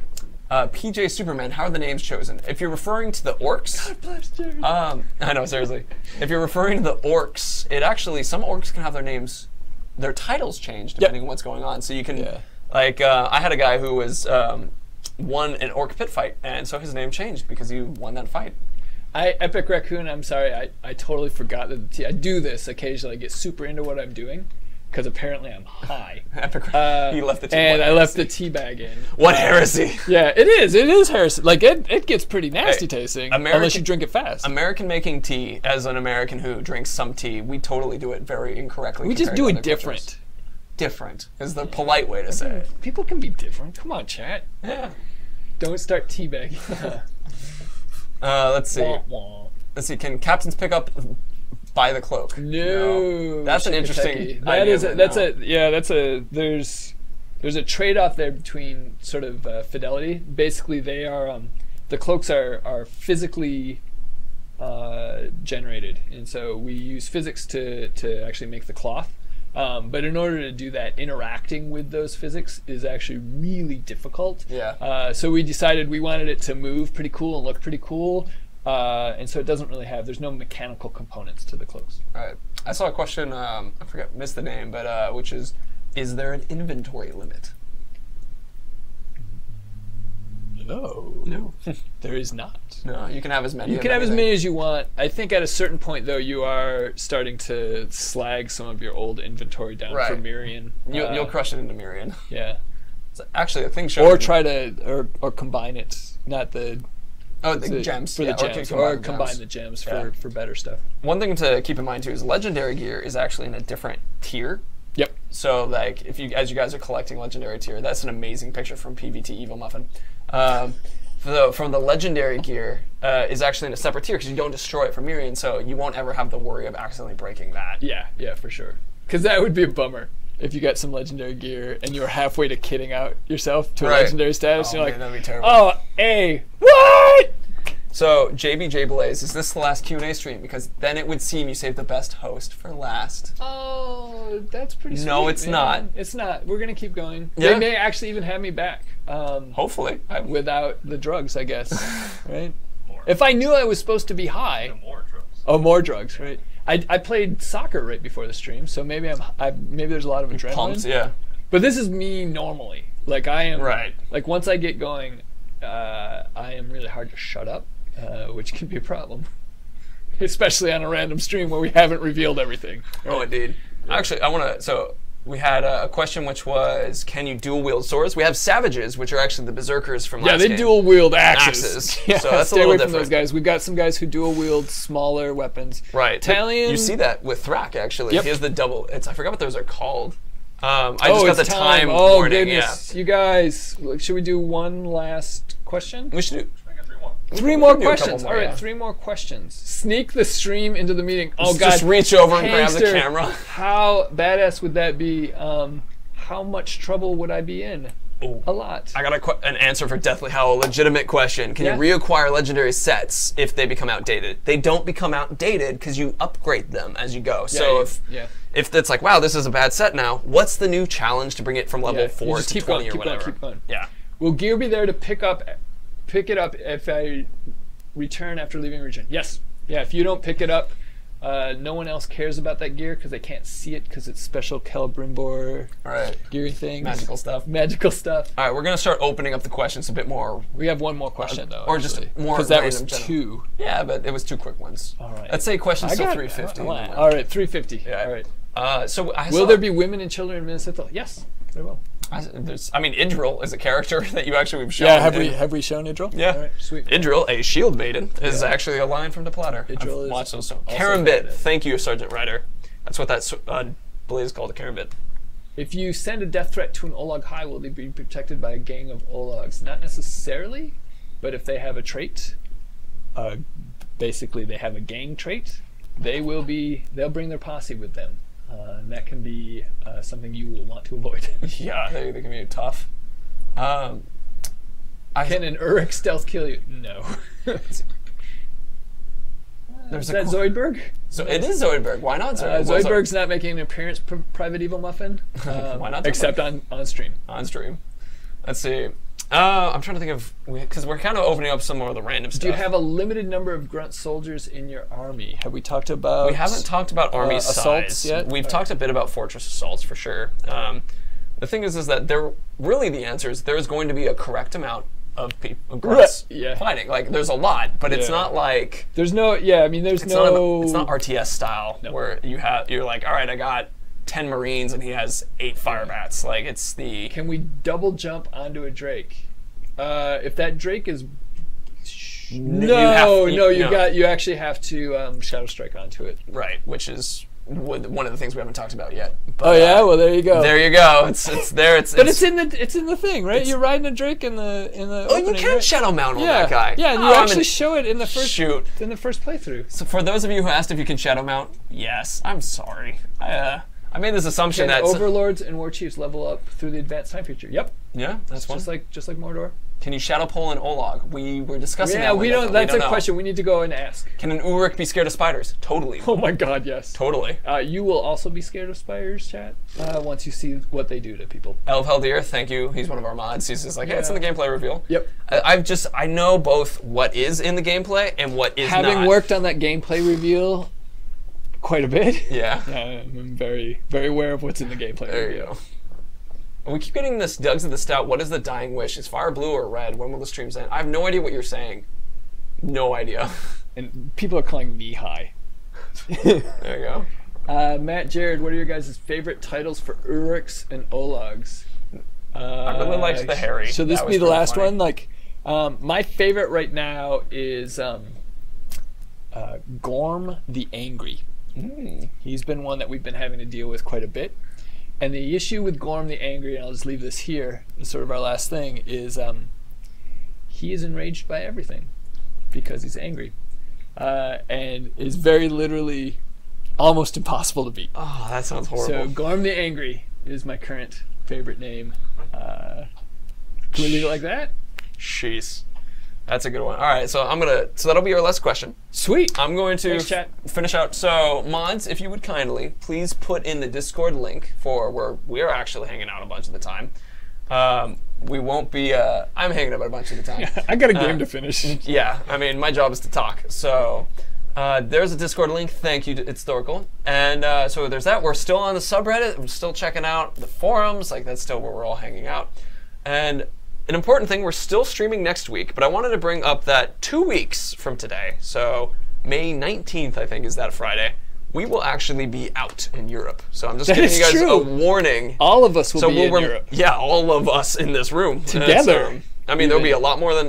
PJ Superman, how are the names chosen? If you're referring to the orcs, God bless Jared. I know, seriously. If you're referring to the orcs, it actually, some orcs can have their names, their titles changed depending on what's going on. So you can, like, I had a guy who was won an orc pit fight, and so his name changed because he won that fight. Epic Raccoon, I'm sorry, I totally forgot that I do this occasionally. I get super into what I'm doing because apparently I'm high. Epic he left the tea and bag I left heresy. the tea bag in. What heresy? Yeah, it is heresy. Like, it gets pretty nasty tasting American- unless you drink it fast. American making tea, as an American who drinks some tea, we totally do it very incorrectly. We just compared do to it other different. cultures. Different is the polite way to say it. People can be different. Come on, chat. Yeah. Don't start teabagging. Let's see. Wah, wah. Let's see. Can captains pick up by the cloak? No. That's an Chickateki. interesting. That idea, is but that's no. a yeah. That's a there's a trade-off there between sort of fidelity. Basically, they are the cloaks are physically generated, and so we use physics to actually make the cloth. But in order to do that, interacting with those physics is actually really difficult. Yeah. So we decided we wanted it to move pretty cool and look pretty cool. And so it doesn't really there's no mechanical components to the cloaks. Right. I saw a question, I missed the name, but which is there an inventory limit? No. There is not. No, you can have as many. You can have as many as you want. I think at a certain point, though, you are starting to slag some of your old inventory down for Right. Mirian. You'll crush it into Mirian. Yeah. So actually, the thing shows. Or try to, or combine it. Not the... the gems. For Yeah, the gems. Or combine the gems for better stuff. One thing to keep in mind, too, is legendary gear is actually in a different tier. Yep. So, like, as you guys are collecting legendary tier, that's an amazing picture from PVT Evil Muffin. From the legendary gear is actually in a separate tier because you don't destroy it from Mirian, so you won't ever have the worry of accidentally breaking that. Yeah, for sure. Because that would be a bummer if you got some legendary gear and you were halfway to kitting out yourself to a legendary status. Oh, and you're man, like, that'd be terrible. oh, hey, what? So, JBJ Blaze, is this the last Q&A stream? Because then it would seem you saved the best host for last. Oh, that's pretty sweet. No, it's man. not. It's not. We're going to keep going. Yeah. They may actually even have me back. Hopefully. Without the drugs, I guess. Right? If I knew I was supposed to be high. More drugs. Oh, more drugs, right? I played soccer right before the stream, so maybe maybe there's a lot of adrenaline. Pumps, yeah. But this is me normally. Like I am. Right. Like once I get going, I am really hard to shut up, which can be a problem, especially on a random stream where we haven't revealed everything. Oh, indeed. Actually, I want to. So we had a question which was, can you dual wield swords? We have savages, which are actually the berserkers from last they game. dual wield axes. Axes. Yeah, So that's a stay away little from those different. guys. We've got some guys who dual wield smaller weapons. Right. Italian. You see that with Thrak, actually. Yep. He has the double. I forgot what those are called. I just Oh, got the it's time Oh warning. goodness, you guys! Should we do one last question? Yeah. We should do. I got 3 more. Three more can do a couple questions. more, All right, yeah. 3 more questions. Sneak the stream into the meeting. Oh Just- God! just reach over and grab the Hangster, camera. How badass would that be? How much trouble would I be in? Ooh. A lot. I got an answer for Deathly Howl, a legitimate question. Can Yeah. you reacquire legendary sets if they become outdated? They don't become outdated because you upgrade them as you go. So if it's like, wow, this is a bad set now, what's the new challenge to bring it from level You 4 just to keep 20 going, or keep going, whatever? keep going. Yeah. Will gear be there to pick it up if I return after leaving region? Yes. Yeah. If you don't pick it up, no one else cares about that gear because they can't see it because it's special Celebrimbor Right. geary things. Magical stuff. Magical stuff. All right, we're going to start opening up the questions a bit more. We have one more question though. Or just more because that was random general. 2. Yeah, but it was 2 quick ones. All right. Let's say questions I till got 350. All right, 350. Yeah. All right. So I Will saw- there be women and children in Minnesota? Yes, there will. I mean, Idril is a character that you actually have shown. Yeah, have we shown Idril? Yeah. All right, sweet. Idril, a shield maiden, is actually a line from the platter. Idril I've is watched those. So. also Karambit, badass. thank you, Sergeant Ryder. That's what that blaze is called, a Karambit. If you send a death threat to an Olog high, will they be protected by a gang of Ologs? Not necessarily, but if they have a trait, basically they have a gang trait, they'll bring their posse with them. And that can be something you will want to avoid. Yeah, they can be tough. Can an Uruk stealth kill you? No. There's Is that Zoidberg? So it is Zoidberg. Why not Zoidberg? Zoidberg's not making an appearance, Private Evil Muffin. Why not? Except on stream. On stream. Let's see. I'm trying to think of, because we're kind of opening up some more of the random stuff. Do you have a limited number of grunt soldiers in your army? Have we talked about? We haven't talked about army assaults size yet. We've talked a bit about fortress assaults for sure. The thing is that the answer is there's going to be a correct amount of grunts fighting. Like there's a lot, but it's not like there's no. Yeah, I mean there's it's no. It's not RTS style where you're like, all right, I got 10 Marines and he has 8 fire bats. Like it's the. Can we double jump onto a Drake? If that Drake is. You actually have to Shadow Strike onto it. Right, which is one of the things we haven't talked about yet. But, well there you go. There you go. It's there. But it's in the thing, right? You're riding a Drake in the. Oh, you can shadow mount on that guy. Yeah, and you actually show it in the first in the first playthrough. So for those of you who asked if you can shadow mount, yes. I'm sorry. I made this assumption that overlords and war chiefs level up through the advanced time feature. Yep. Yeah, that's one. Just like Mordor. Can you shadow pull an Olog? We were discussing that. Yeah, we don't. That's a question we need to go and ask. Can an Uruk be scared of spiders? Totally. Oh my God, yes. Totally. You will also be scared of spiders, chat. Once you see what they do to people. Elf Heldir, thank you. He's one of our mods. He's just like, hey, it's in the gameplay reveal. Yep. I know both what is in the gameplay and what is not. Having worked on that gameplay reveal quite a bit. Yeah. I'm very, very aware of what's in the gameplay reveal. There you go. We keep getting this Doug's of the Stout. What is the dying wish? Is fire blue or red? When will the streams end? I have no idea what you're saying. No idea. And people are calling me high. There you go. Matt, Jared, what are your guys' favorite titles for Uruks and Ologs? I really liked the Harry. So this would be the last one. Like, my favorite right now is Gorm the Angry. He's been one that we've been having to deal with quite a bit. And the issue with Gorm the Angry, and I'll just leave this here, as sort of our last thing, is he is enraged by everything because he's angry. And is very literally almost impossible to beat. Oh, that sounds horrible. So Gorm the Angry is my current favorite name. Can we leave it like that? Jeez. That's a good one. All right, so that'll be our last question. Sweet. I'm going to finish out. So mods, if you would kindly, please put in the Discord link for where we're actually hanging out a bunch of the time. We won't be, I'm hanging out a bunch of the time. I got a game to finish. Yeah, I mean, my job is to talk. So there's a Discord link. Thank you to Historical. And so there's that. We're still on the subreddit. I'm still checking out the forums. Like, that's still where we're all hanging out. And an important thing, we're still streaming next week, but I wanted to bring up that 2 weeks from today, so May 19th, I think, is that Friday, we will actually be out in Europe. So I'm just giving you guys a warning. All of us will be in Europe. Yeah, all of us in this room. Together. I mean, there'll be a lot more than,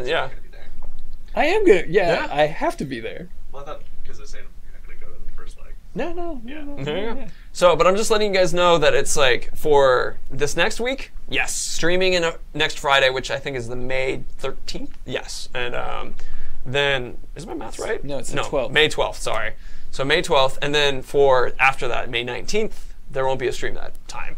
I am going to, I have to be there. Well, I thought because they're saying you're not going to go to the first leg. No. So, but I'm just letting you guys know that it's like for this next week, yes, streaming in next Friday, which I think is the May 13th. Yes, and then is my math right? No, it's the 12th. May 12th. Sorry. So May 12th, and then for after that, May 19th, there won't be a stream that time.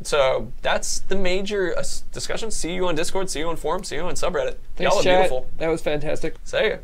So that's the major discussion. See you on Discord. See you on forum. See you on subreddit. Thanks, Y'all are chat. beautiful. That was fantastic. See ya.